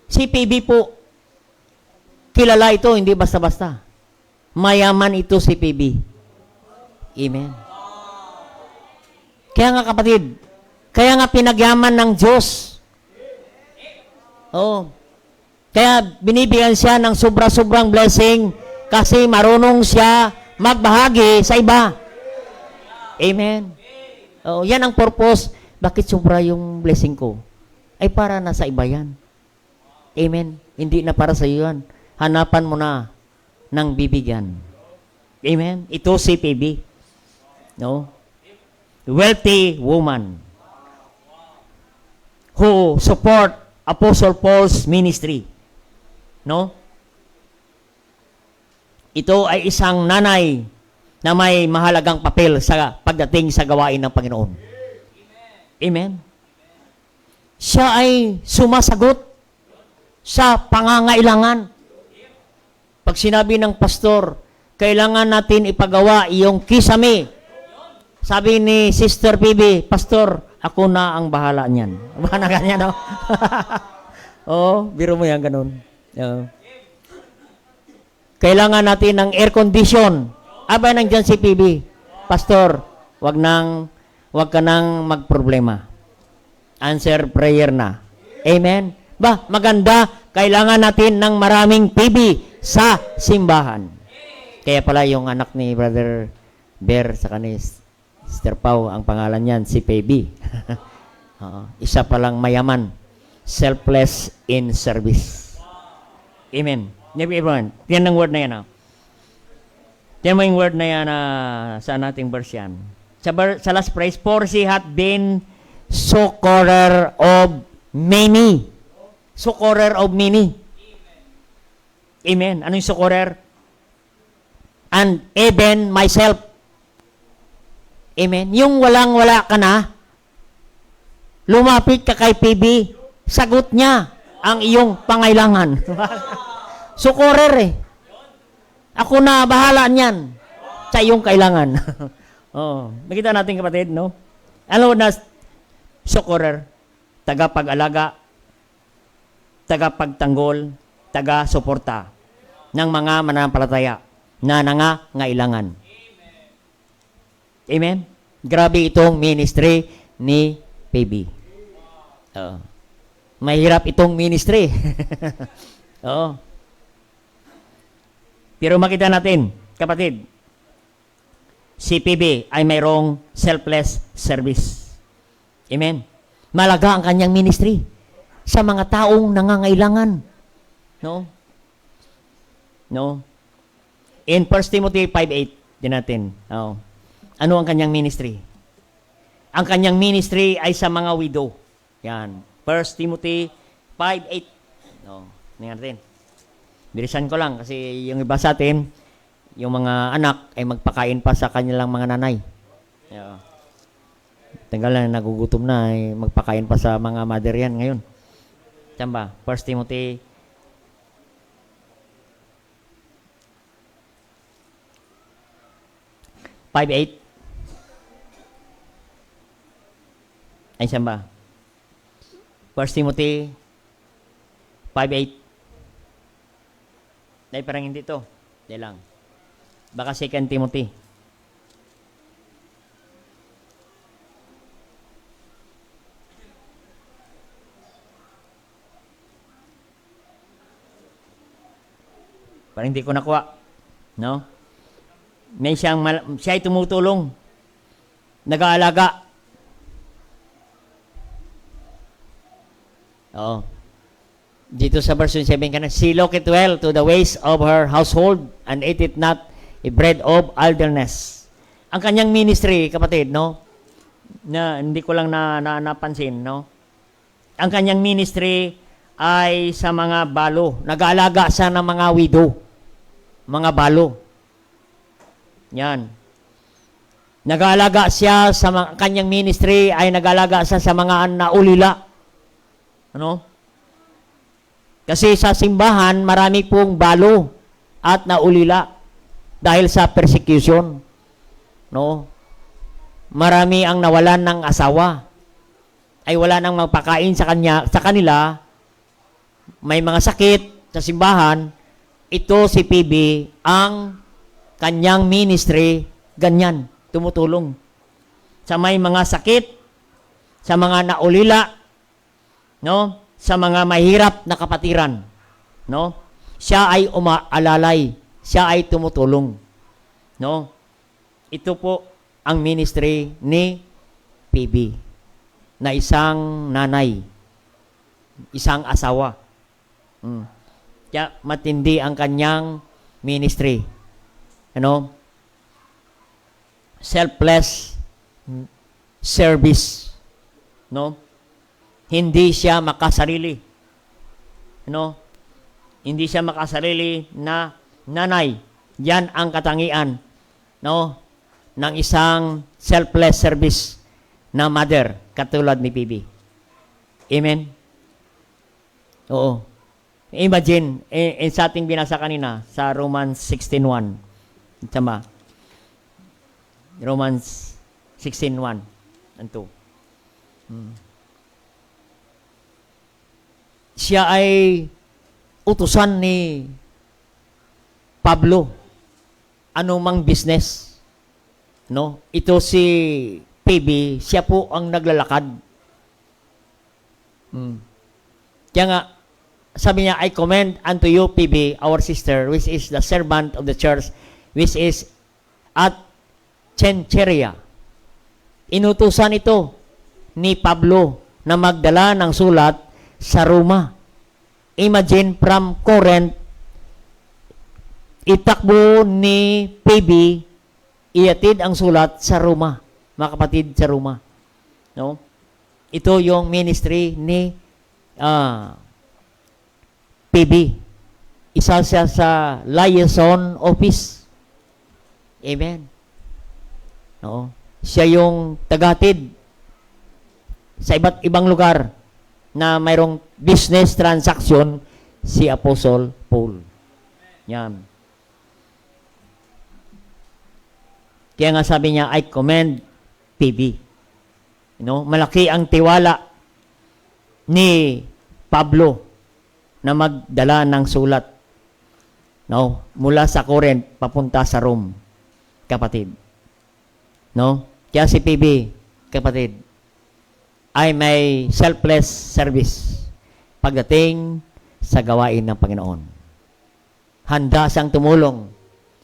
Si PB po, kilala ito, hindi basta-basta. Mayaman ito si PB. Amen. Kaya nga kapatid, kaya nga pinagyaman ng Diyos. Oo. Kaya binibigyan siya ng sobra-sobrang blessing kasi marunong siya magbahagi sa iba. Amen. Oh, yan ang purpose. Bakit sobra yung blessing ko? Ay para na sa iba yan. Amen. Hindi na para sa iyo yan. Hanapan mo na ng bibigyan. Amen. Ito si PB. No? Wealthy woman who support Apostle Paul's ministry. No? Ito ay isang nanay na may mahalagang papel sa pagdating sa gawain ng Panginoon. Amen. Siya ay sumasagot sa pangangailangan. Pag sinabi ng pastor, kailangan natin ipagawa iyong kisame. Sabi ni Sister PB, Pastor, ako na ang bahala niyan. Bahala ganyan, no? Oo, biro mo yan, ganun. Kailangan natin ng air condition. Aba, nandyan si PB. Pastor, wag ka nang magproblema. Answer prayer na. Amen? Maganda, kailangan natin ng maraming PB sa simbahan. Kaya pala yung anak ni Brother Bear sa kanis, Sister Pau, ang pangalan niyan, si PB. Isa palang mayaman. Selfless in service. Amen. Everyone, yan ang word na yan. Yan mo yung word na yan sa nating verse yan. Sa last phrase, for she hath been succorer of many. Succorer of many. Amen. Ano yung succorer? And even myself. Amen. Yung walang-wala ka na, lumapit ka kay PB, sagot niya ang iyong pangailangan. Sukorer eh. Ako na bahala niyan sa iyong kailangan. Oh, nakita natin kapatid, no? Ano na succorer, tagapag-alaga, tagapagtanggol, taga-suporta ng mga mananampalataya na nangangailangan. Amen? Grabe itong ministry ni PB. Mahirap itong ministry. Oo. Pero makita natin, kapatid, si PB ay mayroong selfless service. Amen? Malaga ang kanyang ministry sa mga taong nangangailangan. No? No? In 1 Timothy 5:8 din natin. Oh. Ano ang kanyang ministry? Ang kanyang ministry ay sa mga widow. Yan. 1 Timothy 5:8. No, tingnan natin. Bilisan ko lang kasi yung iba sa atin, yung mga anak ay magpakain pa sa kanilang mga nanay. Yeah. Tanggal na, nagugutom na, ay magpakain pa sa mga mother yan ngayon. Saan ba? 1 Timothy 5:8. Ay, saan ba? 1 Timothy 5:8. Ay, parang hindi to. Hindi lang. Baka 2 Timothy. Parang hindi ko nakuha. No? May siya ay tumutulong. Nag-aalaga. Oo. Dito sa verse 7 kana, she looketh well to the ways of her household and ate it not a bread of idleness. Ang kanyang ministry, kapatid, no? Na hindi ko lang napansin, no? Ang kanyang ministry ay sa mga balo. Nag-aalaga siya ng mga widow. Mga balo. Yan. Nag-aalaga siya sa kanyang ministry ay nag-aalaga siya sa mga naulila. Ano? Kasi sa simbahan, marami pong balo at naulila dahil sa persecution. No? Marami ang nawalan ng asawa. Ay wala nang magpakain sa kanila. May mga sakit sa simbahan. Ito si PB, ang kanyang ministry, ganyan, tumutulong. Sa may mga sakit, sa mga naulila, no? Sa mga mahirap na kapatiran, no? Siya ay umaalalay, siya ay tumutulong, no? Ito po ang ministry ni PB na isang nanay, isang asawa. Kaya matindi ang kanyang ministry. Ano? Selfless service. No? Hindi siya makasarili. No? Hindi siya makasarili na nanay. Yan ang katangian, no, ng isang selfless service na mother katulad ni PB. Amen? Oo. Imagine, sa ating binasa kanina sa Romans 16:1. Tama. Romans 16:1 and 2. Siya ay utusan ni Pablo. Anumang business. No? Ito si PB, siya po ang naglalakad. Kaya nga, sabi niya, I commend unto you, PB, our sister, which is the servant of the church, which is at Cenchrea. Inutusan ito ni Pablo na magdala ng sulat sa Roma. Imagine, from Corinth, itakbo ni PB, iatid ang sulat sa Roma. Mga kapatid, sa Roma. No? Ito yung ministry ni PB. Isa siya sa liaison office. Amen. No? Siya yung tagatid sa iba't ibang lugar na mayroong business transaction si Apostle Paul. Yan. Kaya nga sabi niya, I commend PB. Malaki ang tiwala ni Pablo na magdala ng sulat mula sa Corinth papunta sa Rome, kapatid. Kaya si PB, kapatid, ay may selfless service pagdating sa gawain ng Panginoon. Handa siyang tumulong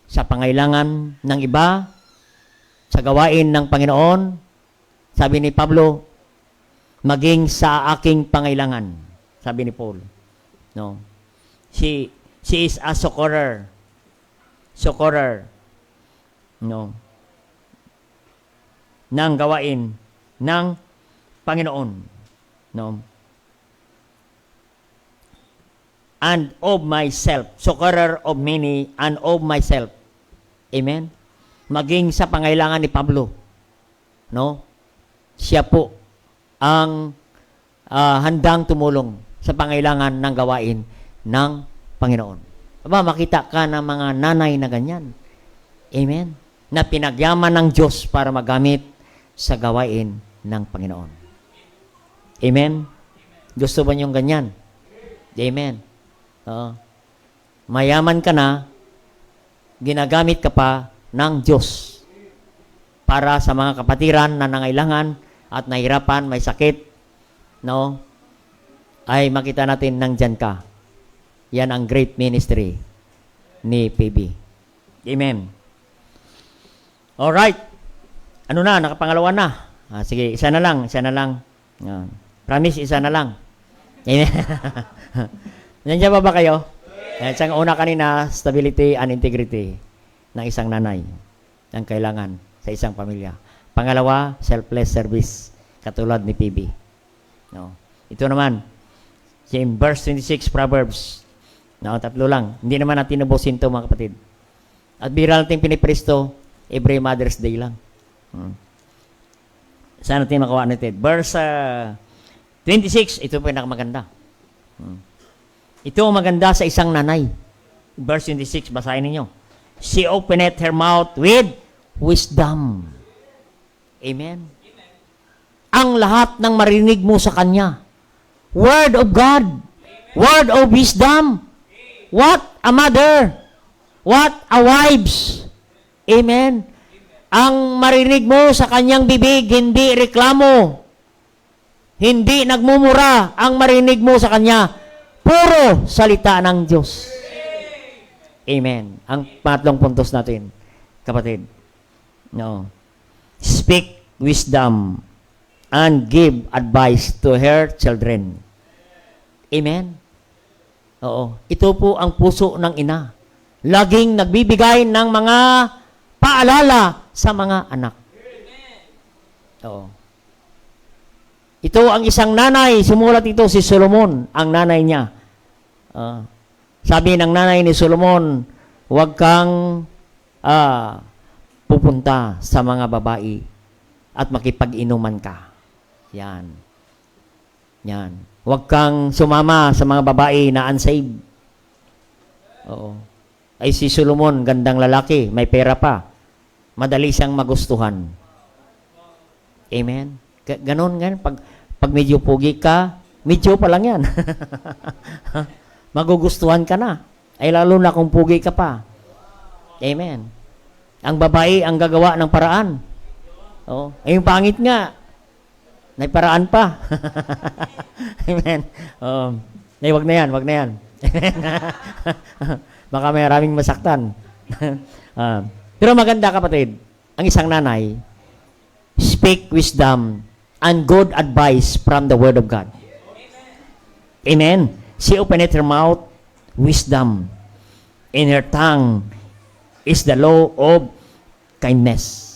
sa pangailangan ng iba, sa gawain ng Panginoon. Sabi ni Pablo, maging sa aking pangailangan. Sabi ni Paul. She is a succorer. Ng gawain ng Panginoon. And of myself. Succorer of many and of myself. Amen? Maging sa pangailangan ni Pablo. Siya po ang handang tumulong sa pangailangan ng gawain ng Panginoon. Makita ka ng mga nanay na ganyan. Amen? Na pinagyaman ng Diyos para magamit sa gawain ng Panginoon. Amen? Gusto ba niyong ganyan? Amen? Mayaman ka na, ginagamit ka pa ng Diyos para sa mga kapatiran na nangailangan at nahirapan, may sakit, ay makita natin nandyan ka. Yan ang great ministry ni PB. Amen. Alright. Nakapangalawa na. Sige, isa na lang. Promise, isa na lang. Amen. Nandiyan ba kayo? Isang una kanina, stability and integrity ng isang nanay ang kailangan sa isang pamilya. Pangalawa, selfless service, katulad ni PB. Ito naman, in verse 26, Proverbs, tatlo lang. Hindi naman natin nabusin ito, mga kapatid. At bihira natin pinipresto, every Mother's Day lang. Saan natin makawa natin? Verse 26, ito po yung nakamaganda. Ito ang maganda sa isang nanay. Verse 26, basahin ninyo. She opened her mouth with wisdom. Amen. Ang lahat ng marinig mo sa kanya. Word of God. Word of wisdom. What a mother. What a wives. Amen. Ang marinig mo sa kanyang bibig, hindi reklamo. Hindi nagmumura ang marinig mo sa kanya. Puro salita ng Diyos. Amen. Ang pangatlong puntos natin, kapatid. Speak wisdom and give advice to her children. Amen. Ito po ang puso ng ina. Laging nagbibigay ng mga paalala sa mga anak. Ito ang isang nanay, sumulat ito si Solomon, ang nanay niya. Sabi ng nanay ni Solomon, huwag kang pupunta sa mga babae at makipag-inuman ka. Yan. Huwag kang sumama sa mga babae na unsaved. Ay si Solomon, gandang lalaki, may pera pa. Madali siyang magustuhan. Amen? Ganon. Pag medyo pugi ka, medyo pa lang yan. Magugustuhan ka na. Ay lalo na kung pugi ka pa. Amen. Ang babae ang gagawa ng paraan. Ay yung pangit nga, may paraan pa. Amen. Wag na yan. Baka may maraming masaktan. Pero maganda, kapatid, ang isang nanay, speak wisdom and good advice from the Word of God. Amen. She opened her mouth, wisdom. In her tongue is the law of kindness.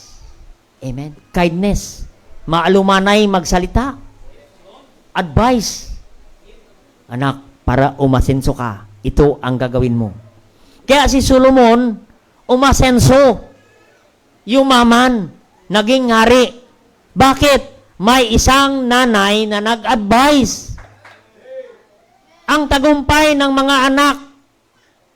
Amen. Kindness. Maalumanay magsalita. Advice. Anak, para umasenso ka, ito ang gagawin mo. Kaya si Solomon, umasenso. Yumaman. Naging hari. Bakit? May isang nanay na nag-advise. Ang tagumpay ng mga anak,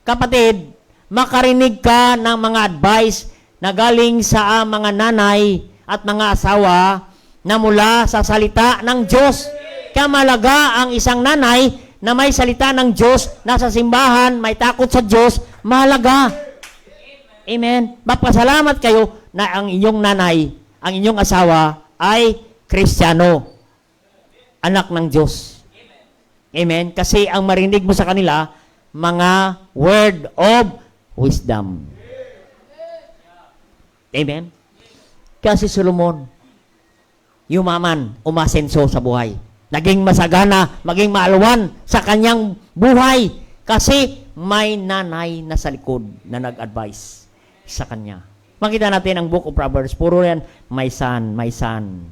kapatid, makarinig ka ng mga advice na galing sa mga nanay at mga asawa na mula sa salita ng Diyos. Kaya malaga ang isang nanay na may salita ng Diyos, nasa simbahan, may takot sa Diyos, mahalaga. Amen. Magpasalamat kayo na ang inyong nanay, ang inyong asawa ay Kristiyano, anak ng Diyos. Amen. Kasi ang marinig mo sa kanila, mga word of wisdom. Amen. Kasi Solomon, yumaman, umasenso sa buhay. Naging masagana, maging maalwan sa kanyang buhay. Kasi may nanay na sa likod na nag-advise sa kanya. Makita natin ang Book of Proverbs. Puro yan, my son, my son.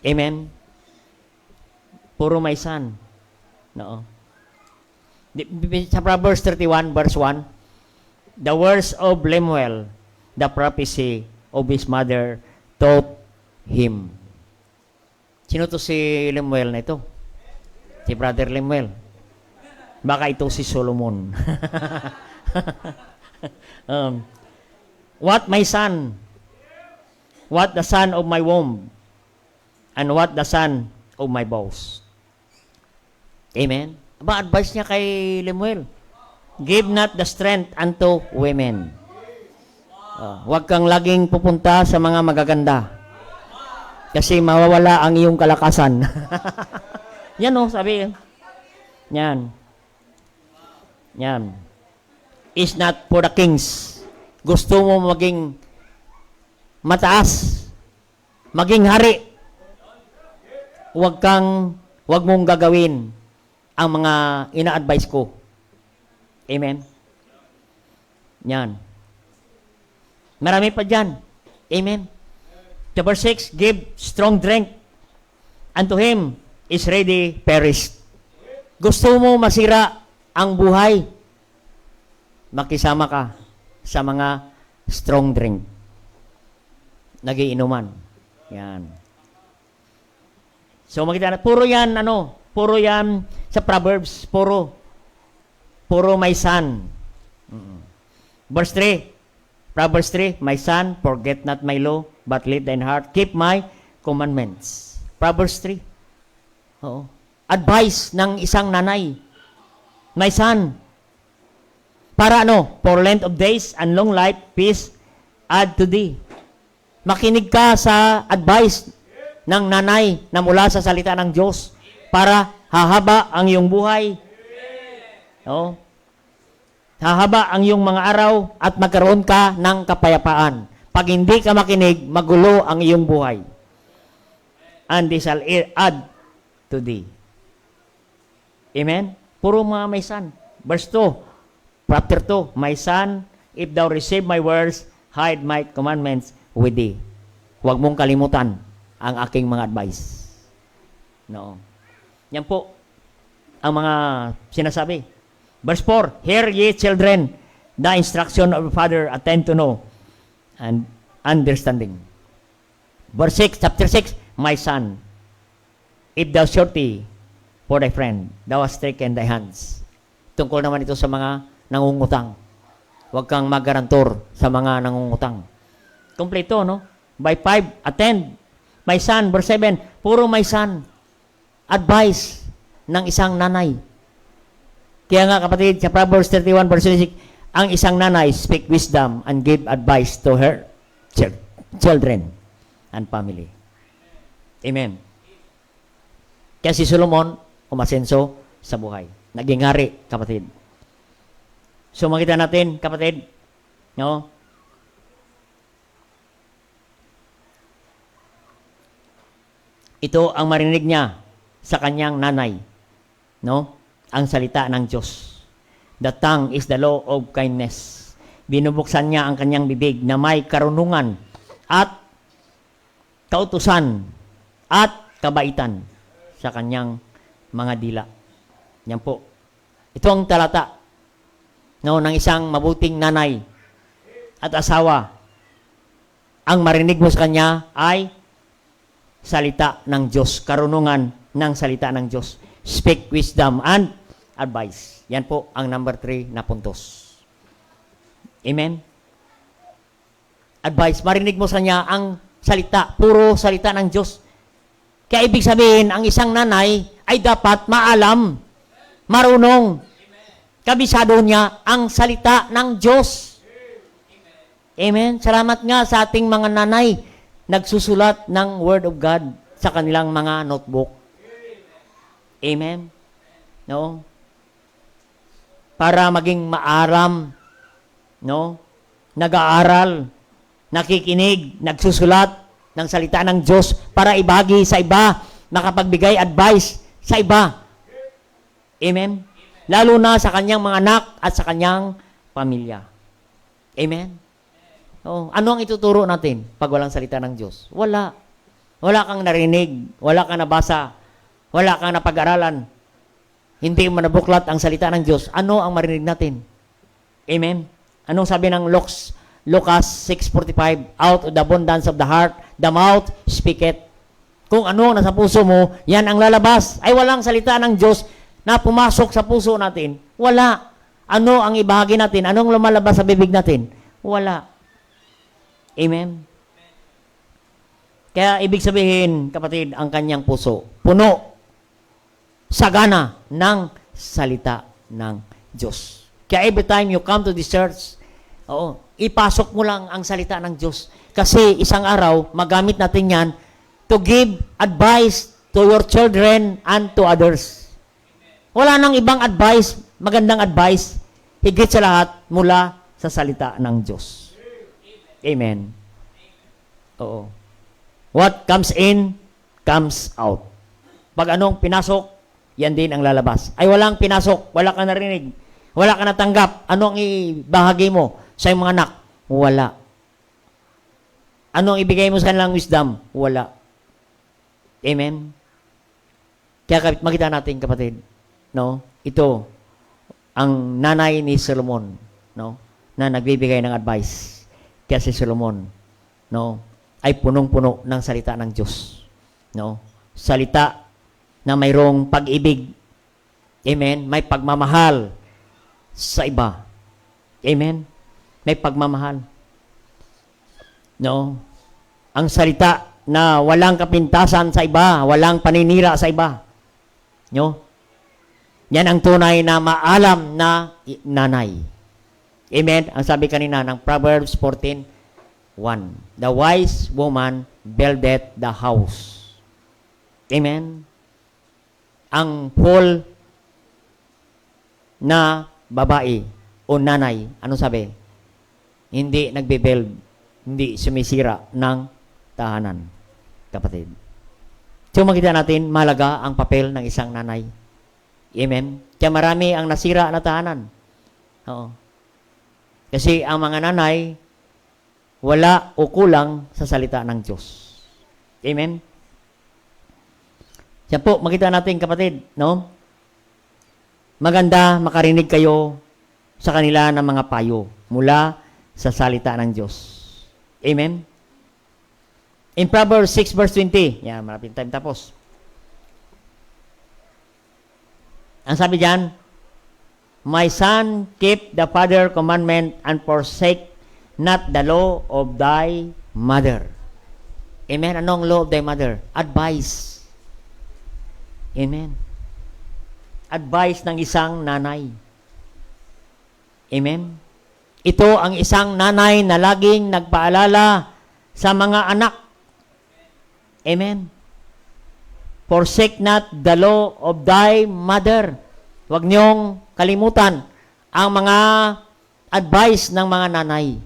Amen? Puro my son. No. Sa Proverbs 31, verse 1, the words of Lemuel, the prophecy of his mother, taught him. Sino to si Lemuel na ito? Si Brother Lemuel. Baka ito si Solomon. What my son? What the son of my womb? And what the son of my bows? Amen? Ba, advice niya kay Lemuel. Give not the strength unto women. Huwag kang laging pupunta sa mga magaganda. Kasi mawawala ang iyong kalakasan. Yan o, sabi. Yan. Yan. Is not for the kings. Gusto mo maging mataas, maging hari. Huwag mong gagawin ang mga ina-advise ko. Amen? Yan. Marami pa dyan. Amen? The verse 6, give strong drink unto him is ready perished. Gusto mo masira ang buhay, makisama ka sa mga strong drink. Nagiinuman. Yan. So makita na, puro yan sa Proverbs, puro may son. Verse 3, Proverbs 3, my son, forget not my law, but let thine heart keep my commandments. Proverbs 3. Oo. Advice ng isang nanay. My son, para for length of days and long life, peace, add to thee. Makinig ka sa advice ng nanay na mula sa salita ng Diyos para hahaba ang iyong buhay. Oo. Hahaba ang iyong mga araw at magkaroon ka ng kapayapaan. Pag hindi ka makinig, magulo ang iyong buhay. And they shall add to thee. Amen? Puro mga may son. Verse 2, chapter 2, my son, if thou receive my words, hide my commandments with thee. Huwag mong kalimutan ang aking mga advice. No. Yan po ang mga sinasabi. Verse 4, hear ye children, the instruction of the father, attend to know, and understanding. Verse 6, chapter 6, my son, if thou surety for thy friend, thou hast taken thy hands. Tungkol naman ito sa mga nangungutang. Huwag kang magarantor sa mga nangungutang. Kompleto, no? By 5, attend. My son, verse 7, puro my son. Advice ng isang nanay. Kaya nga kapatid, sa Proverbs 31, verse 6, ang isang nanay speak wisdom and give advice to her children and family. Amen. Kaya si Solomon, umasenso sa buhay. Naging hari, kapatid. So makita natin, kapatid, no? Ito ang marinig niya sa kanyang nanay, no? Ang salita ng Diyos. The tongue is the law of kindness. Binubuksan niya ang kanyang bibig na may karunungan at kautusan at kabaitan sa kanyang mga dila. Yan po. Ito ang talata ng isang mabuting nanay at asawa. Ang marinig mo sa kanya ay salita ng Diyos, karunungan ng salita ng Diyos. Speak wisdom and advice. Yan po ang number 3 na puntos. Amen? advice. Marinig mo sa kanya ang salita, puro salita ng Diyos. Kaya ibig sabihin, ang isang nanay ay dapat maalam, marunong, kabisado niya ang salita ng Diyos. Amen. Salamat nga sa ating mga nanay nagsusulat ng Word of God sa kanilang mga notebook. Amen. No? Para maging maaram, no? Nag-aaral, nakikinig, nagsusulat ng salita ng Diyos para ibagi sa iba, makapagbigay advice sa iba. Amen. Lalo na sa kanyang mga anak at sa kanyang pamilya. Amen. Oh, ano ang ituturo natin pag walang salita ng Diyos? Wala. Wala kang narinig, wala kang nabasa, wala kang napag-aralan. Hindi mo nabuklat ang salita ng Diyos. Ano ang marinig natin? Amen. Anong sabi ng Lucas 6:45? Out of the abundance of the heart, the mouth speaketh. Kung ano nasa puso mo, yan ang lalabas. Ay walang salita ng Diyos na pumasok sa puso natin. Wala. Ano ang ibahagi natin? Anong lumalabas sa bibig natin? Wala. Amen. Kaya ibig sabihin, kapatid, ang kanyang puso, puno, sagana ng salita ng Diyos. Kaya every time you come to this church, ipasok mo lang ang salita ng Diyos. Kasi isang araw, magamit natin yan to give advice to your children and to others. Wala nang ibang advice, magandang advice, higit sa lahat mula sa salita ng Diyos. Amen. Oo. What comes in, comes out. Pag anong pinasok, yan din ang lalabas. Ay walang pinasok, wala ka narinig, wala ka natanggap, ano ang ibahagi mo sa iyong mga anak? Wala. Ano ang ibigay mo sa kanilang wisdom? Wala. Amen. Kaya makita natin, kapatid, no? Ito ang nanay ni Solomon, no? Na nagbibigay ng advice. Kaya si Solomon, no, ay punong-puno ng salita ng Diyos. No? Salita na mayroong pag-ibig. Amen? May pagmamahal sa iba. Amen? May pagmamahal. No? Ang salita na walang kapintasan sa iba, walang paninira sa iba. No? Yan ang tunay na maalam na nanay. Amen? Ang sabi kanina ng Proverbs 14:1. The wise woman buildeth the house. Amen? Ang fool na babae o nanay, ano sabi? Hindi nagbe-build, hindi sumisira ng tahanan, kapatid. So makita natin, mahalaga ang papel ng isang nanay. Amen? Kaya marami ang nasira na tahanan. Oo. Kasi ang mga nanay, wala o kulang sa salita ng Diyos. Amen? Yan po, makita natin, kapatid, no? Maganda makarinig kayo sa kanila ng mga payo mula sa salita ng Diyos. Amen? In Proverbs 6:20, yan, malapit time tapos. Ang sabi diyan, my son, keep the father commandment and forsake not the law of thy mother. Amen? Anong law of thy mother? Advice. Amen? Advice ng isang nanay. Amen? Ito ang isang nanay na laging nagpaalala sa mga anak. Amen? Forsake not the law of thy mother. Huwag niyong kalimutan ang mga advice ng mga nanay.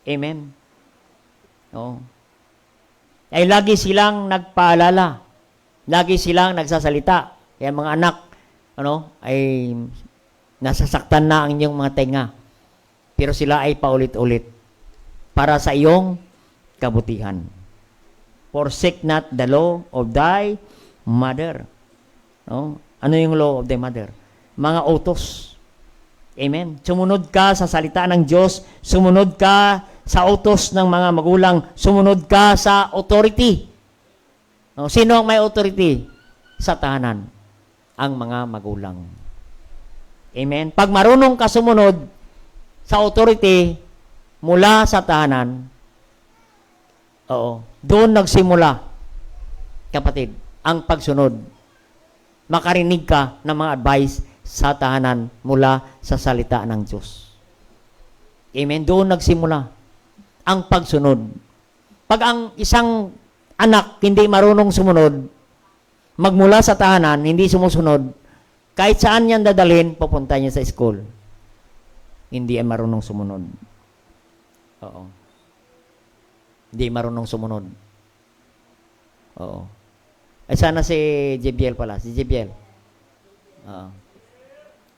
Amen? Oo. Ay lagi silang nagpaalala. Lagi silang nagsasalita. Kaya mga anak, ay nasasaktan na ang inyong mga tenga. Pero sila ay paulit-ulit para sa iyong kabutihan. Forsake not the law of thy mother. No? Ano yung law of thy mother? Mga utos. Amen. Sumunod ka sa salita ng Diyos. Sumunod ka sa utos ng mga magulang. Sumunod ka sa authority. No? Sino ang may authority? Sa tahanan. Ang mga magulang. Amen. Pag marunong ka sumunod sa authority, mula sa tahanan, doon nagsimula, kapatid, ang pagsunod. Makarinig ka ng mga advice sa tahanan mula sa salita ng Diyos. Amen? Doon nagsimula ang pagsunod. Pag ang isang anak hindi marunong sumunod, magmula sa tahanan, hindi sumusunod, kahit saan niyan dadalhin, pupunta niya sa school. Hindi ay marunong sumunod. Oo. Hindi marunong sumunod. Oo. Ay sana si JBL pala. Si JBL. Oo.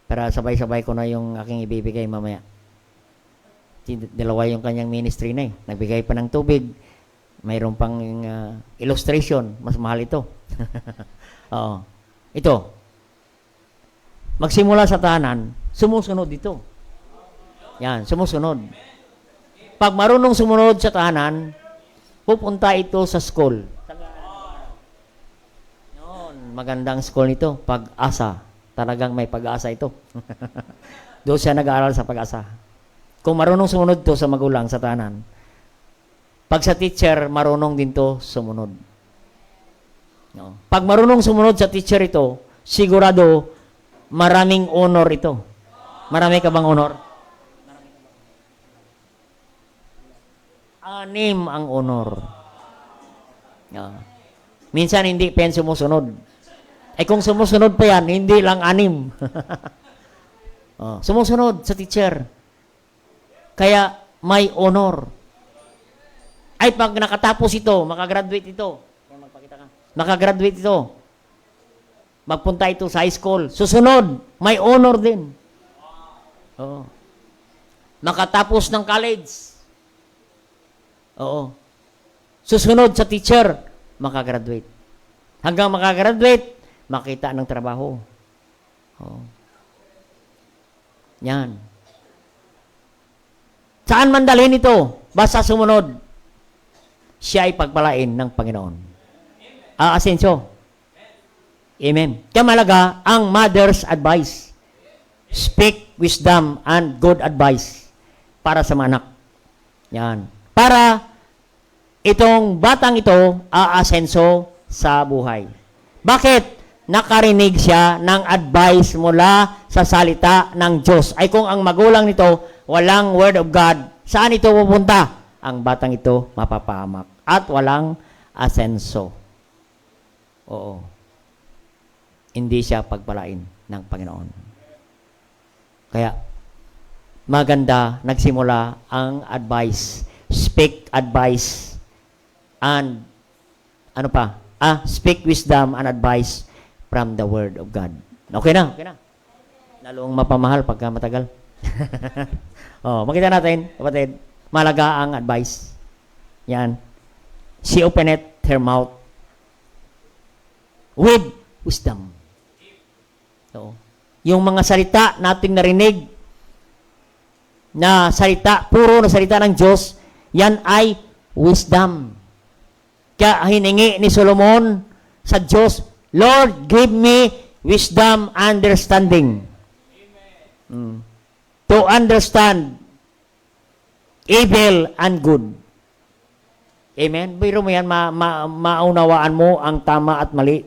Para sabay-sabay ko na yung aking ibibigay mamaya. Dalawa yung kanyang ministry na eh. Nagbigay pa ng tubig. Mayroon pang illustration. Mas mahal ito. Oo. Ito. Magsimula sa tahanan, sumusunod ito. Yan, sumusunod. Pag marunong sumunod sa tahanan, pupunta ito sa school. Yun, magandang school nito. Pag-asa. Talagang may pag-asa ito. Doon siya nag-aaral sa pag-asa. Kung marunong sumunod to sa magulang sa tahanan, pag sa teacher, marunong din to sumunod. No. Pag marunong sumunod sa teacher ito, sigurado, maraming honor ito. Marami ka bang honor? Anim ang honor. No. Minsan hindi pen sumusunod. Eh kung sumusunod pa yan, hindi lang 6. Sumusunod sa teacher. Kaya may honor. Ay pag nakatapos ito, makagraduate ito. Makagraduate ito. Magpunta ito sa high school. Susunod, may honor din. Oo. Makatapos ng college. Oo. Susunod sa teacher, makagraduate. Hanggang makagraduate, makita ng trabaho. Oo. Yan. Saan man dalhin ito? Basta sumunod. Siya ay pagpalain ng Panginoon. Asensyo. Amen. Kaya malaga ang mother's advice. Speak wisdom and good advice para sa mga anak. Yan. Para itong batang ito aasenso sa buhay. Bakit? Nakarinig siya ng advice mula sa salita ng Diyos. Ay kung ang magulang nito walang word of God, saan ito pupunta? Ang batang ito mapapahamak at walang asenso. Oo. Hindi siya pagpalain ng Panginoon. Kaya, maganda nagsimula ang advice. Speak advice and speak wisdom and advice from the Word of God. Okay na? Okay na. Lalong mapamahal pagka matagal. Makita natin, kapatid, malaga ang advice. Yan. She opened her mouth with wisdom. So, yung mga salita nating narinig na salita, puro na salita ng Diyos, yan ay wisdom. Kaya hiningi ni Solomon sa Diyos, Lord, give me wisdom, understanding. To understand evil and good. Amen? Biro mo yan, maunawaan mo ang tama at mali.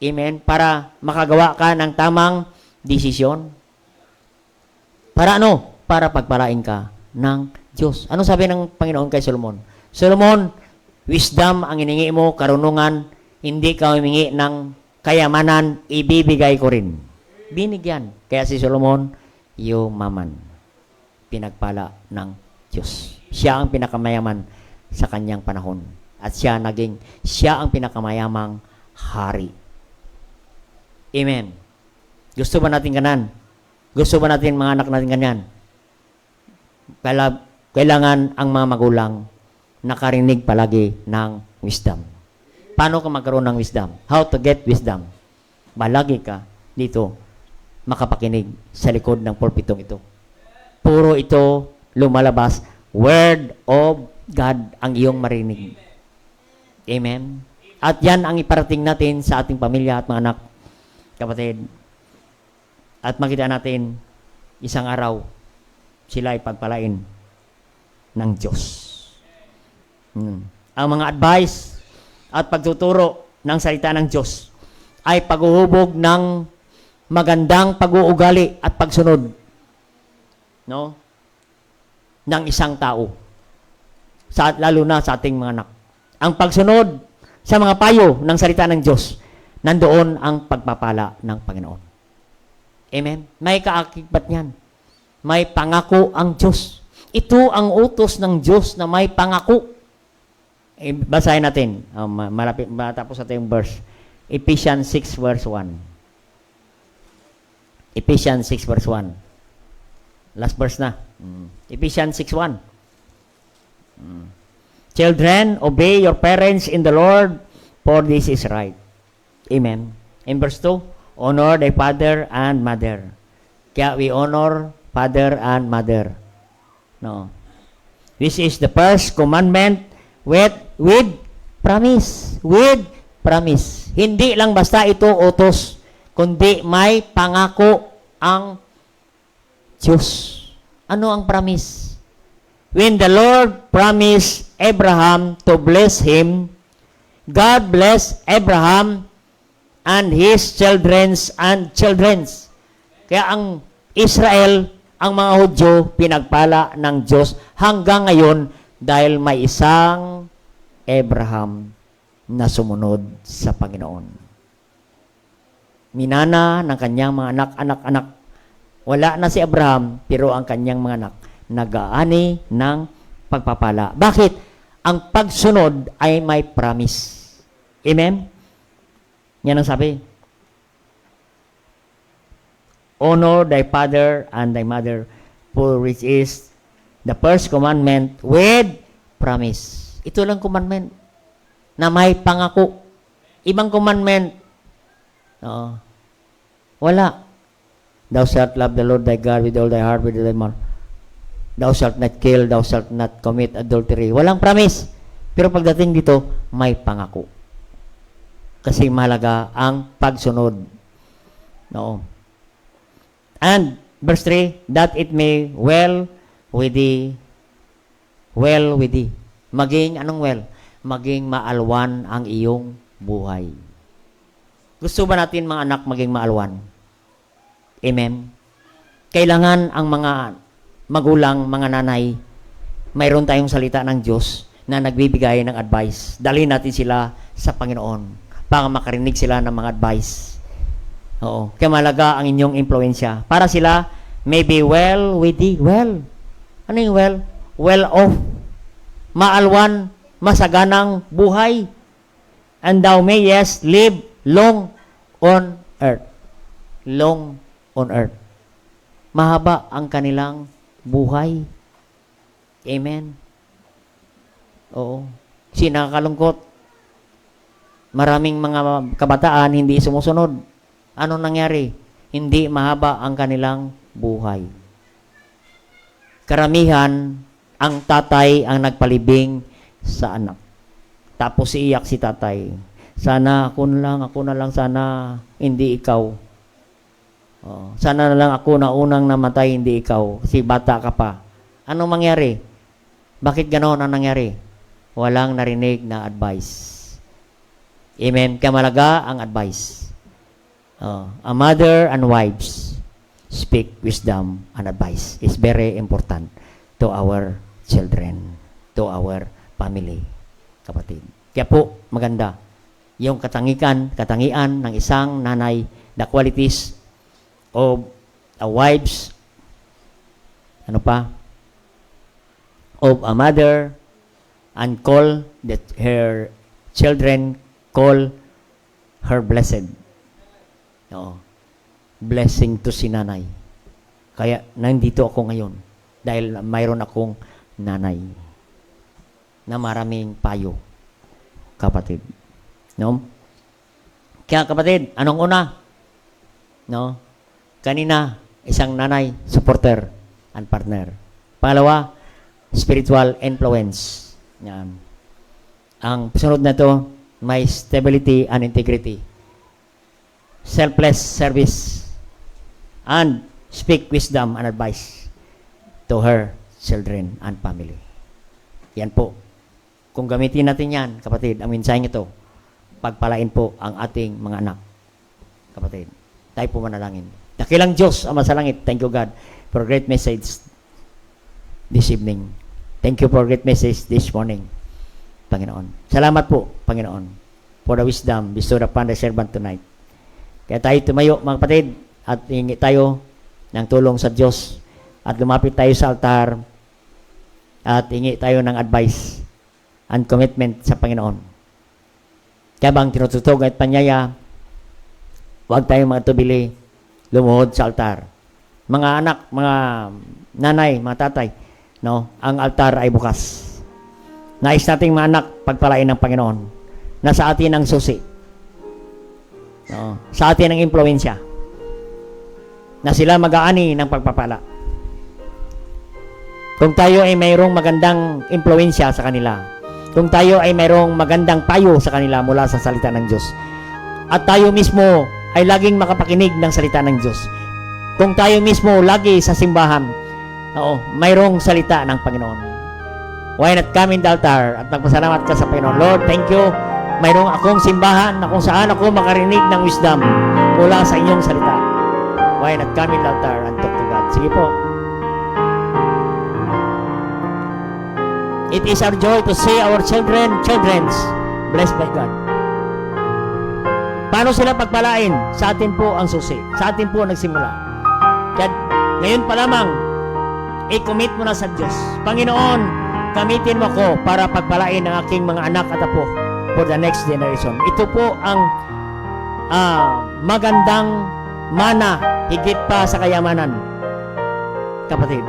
Amen? Para makagawa ka ng tamang desisyon. Para ano? Para pagpalain ka ng Diyos. Ano sabi ng Panginoon kay Solomon? Solomon, wisdom ang hiningi mo, karunungan, hindi ka humingi ng kayamanan, ibibigay ko rin. Binigyan. Kaya si Solomon, yumaman. Pinagpala ng Diyos. Siya ang pinakamayaman sa kanyang panahon. At siya ang pinakamayamang hari. Amen. Gusto ba natin ganan? Gusto ba natin mga anak natin ganyan? Kailangan ang mga magulang nakarinig palagi ng wisdom. Paano ka magkaroon ng wisdom? How to get wisdom? Balagi ka dito makapakinig sa likod ng pulpitong ito. Puro ito lumalabas, Word of God ang iyong marinig. Amen? At yan ang iparating natin sa ating pamilya at mga anak, kapatid. At makita natin, isang araw, sila ay pagpalain ng Diyos. Ang mga advice at pagtuturo ng salita ng Diyos ay paghuhubog ng magandang pag-uugali at pagsunod, no, ng isang tao, lalo na sa ating mga anak. Ang pagsunod sa mga payo ng salita ng Diyos, nandoon ang pagpapala ng Panginoon. Amen? May kaakibat niyan. May pangako ang Diyos. Ito ang utos ng Diyos na may pangako. Basahin natin. Malapit, matapos natin yung verse. Ephesians 6 verse 1. Ephesians 6 verse 1. Last verse na. Ephesians 6:1. Children, obey your parents in the Lord, for this is right. Amen. In verse 2, honor thy father and mother. Kaya we honor father and mother. No. This is the first commandment with promise. With promise. Hindi lang basta ito utos, kundi may pangako ang Diyos. Ano ang promise? When the Lord promised Abraham to bless him, God blessed Abraham and his children's and children's. Kaya ang Israel, ang mga Hudyo, pinagpala ng Diyos hanggang ngayon dahil may isang Abraham na sumunod sa Panginoon. Minana ng kanyang mga anak. Wala na si Abraham, pero ang kanyang mga anak nag-aani ng pagpapala. Bakit? Ang pagsunod ay may promise. Amen? Yan ang sabi. Honor thy father and thy mother, for which is the first commandment with promise. Ito lang commandment na may pangako. Ibang commandment, wala. Thou shalt love the Lord thy God with all thy heart, with all thy mind. Thou shalt not kill, thou shalt not commit adultery. Walang promise. Pero pagdating dito, may pangako. Kasi mahalaga ang pagsunod. No. And, verse 3, that it may well with thee. Maging, anong well? Maging maalwan ang iyong buhay. Gusto ba natin mga anak maging maalwan? Amen. Kailangan ang mga magulang, mga nanay, mayroon tayong salita ng Diyos na nagbibigay ng advice. Dalhin natin sila sa Panginoon para makarinig sila ng mga advice. Oo. Kaya malaga ang inyong impluensya. Para sila may be well with thee. Well. Ano yung well? Well off. Maalwan, masaganang buhay. And thou mayest live long on earth. Long on earth. Mahaba ang kanilang buhay. Amen. Oo. Sinakalungkot. Maraming mga kabataan hindi sumusunod. Anong nangyari? Hindi mahaba ang kanilang buhay. Karamihan, ang tatay ang nagpalibing sa anak. Tapos iiyak si tatay. Sana ako na lang, sana hindi ikaw. Sana na lang ako na unang namatay, hindi ikaw. Kasi bata ka pa. Anong mangyari? Bakit ganoon ang nangyari? Walang narinig na advice. Amen. Kaya malaga ang advice. A mother and wives speak wisdom and advice is very important to our children, to our family, kapatid. Kaya po, maganda. Yung katangian ng isang nanay, the qualities of a wives, of a mother, and call that her children call her blessed. Blessing to si nanay. Kaya nandito ako ngayon dahil mayroon akong nanay na maraming payo, kapatid. No? Kaya kapatid, anong una? No? Kanina, isang nanay, supporter, and partner. Pangalawa, spiritual influence. Yan. Ang sunod na ito, may stability and integrity. Selfless service. And speak wisdom and advice to her children and family. Yan po. Kung gamitin natin yan, kapatid, ang mensaheng ito, pagpalain po ang ating mga anak. Kapatid, tayo po manalangin. Dakilang Diyos, Ama sa langit, thank you God for great message this evening. Thank you for great message this morning, Panginoon. Salamat po, Panginoon, for the wisdom bestowed upon the servant tonight. Kaya tayo tumayo, mga kapatid, at hingi tayo ng tulong sa Diyos at lumapit tayo sa altar at hingi tayo ng advice and commitment sa Panginoon. Kaya bang tinututog at panyaya, huwag tayong matubili, lumuhod sa altar. Mga anak, mga nanay, mga tatay, no, ang altar ay bukas. Nais nating mga anak pagpalain ng Panginoon. Nasa atin ang susi. No, sa atin ang impluwensya. Na sila mag-aani ng pagpapala. Kung tayo ay mayroong magandang impluwensya sa kanila, kung tayo ay mayroong magandang payo sa kanila mula sa salita ng Diyos, at tayo mismo ay laging makapakinig ng salita ng Diyos, kung tayo mismo lagi sa simbahan, mayroong salita ng Panginoon, why not come in the altar at magpasalamat ka sa Panginoon? Lord, thank you. Mayroong akong simbahan na kung saan ako makarinig ng wisdom mula sa inyong salita. Why not come in the altar and talk to God? Sige po. It is our joy to see our children's blessed by God. Paano sila pagpalain? Sa atin po ang susi. Sa atin po nagsimula. Kaya ngayon pa lamang, i-commit mo na sa Diyos. Panginoon, gamitin mo ko para pagpalain ang aking mga anak at apo for the next generation. Ito po ang magandang mana, higit pa sa kayamanan. Kapatid,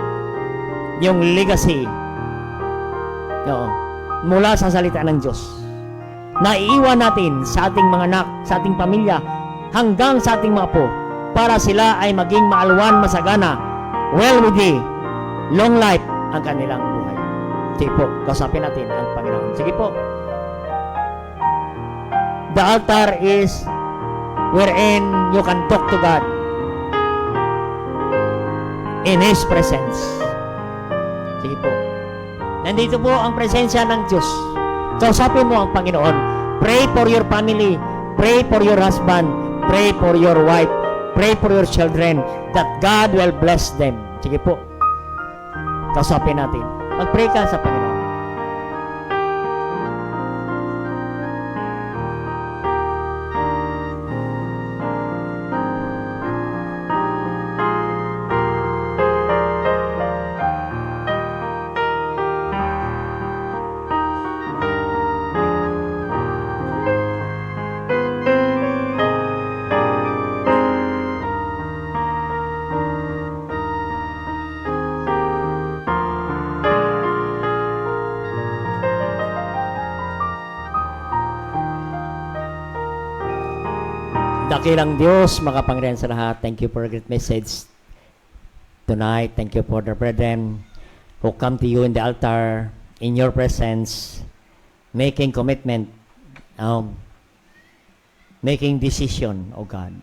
yung legacy, mula sa salita ng Diyos, naiiwan natin sa ating mga anak, sa ating pamilya, hanggang sa ating mga apo, para sila ay maging maalwan, masagana, well-worthy, long life ang kanilang buhay. Sige po, kausapin natin ang Panginoon. Sige po. The altar is wherein you can talk to God in His presence. Sige po. Nandito po ang presensya ng Diyos. Kausapin mo ang Panginoon. Pray for your family. Pray for your husband. Pray for your wife. Pray for your children that God will bless them. Sige po. Kausapin natin. Mag-pray ka sa Panginoon. Dakilang Diyos, makapangyarihan sa lahat. Thank you for a great message tonight. Thank you for the brethren who come to you in the altar, in your presence, making commitment, making decision, O God.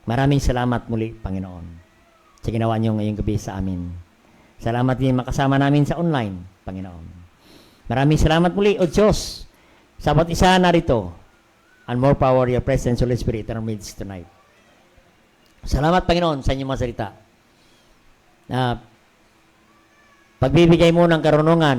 Maraming salamat muli, Panginoon, sa ginawa niyo ngayong gabi sa amin. Salamat din makasama namin sa online, Panginoon. Maraming salamat muli, O Diyos, sa bawat isa narito. And more power, your presence, Holy Spirit, in our midst tonight. Salamat, Panginoon, sa inyong mga salita. Pagbibigay mo ng karunungan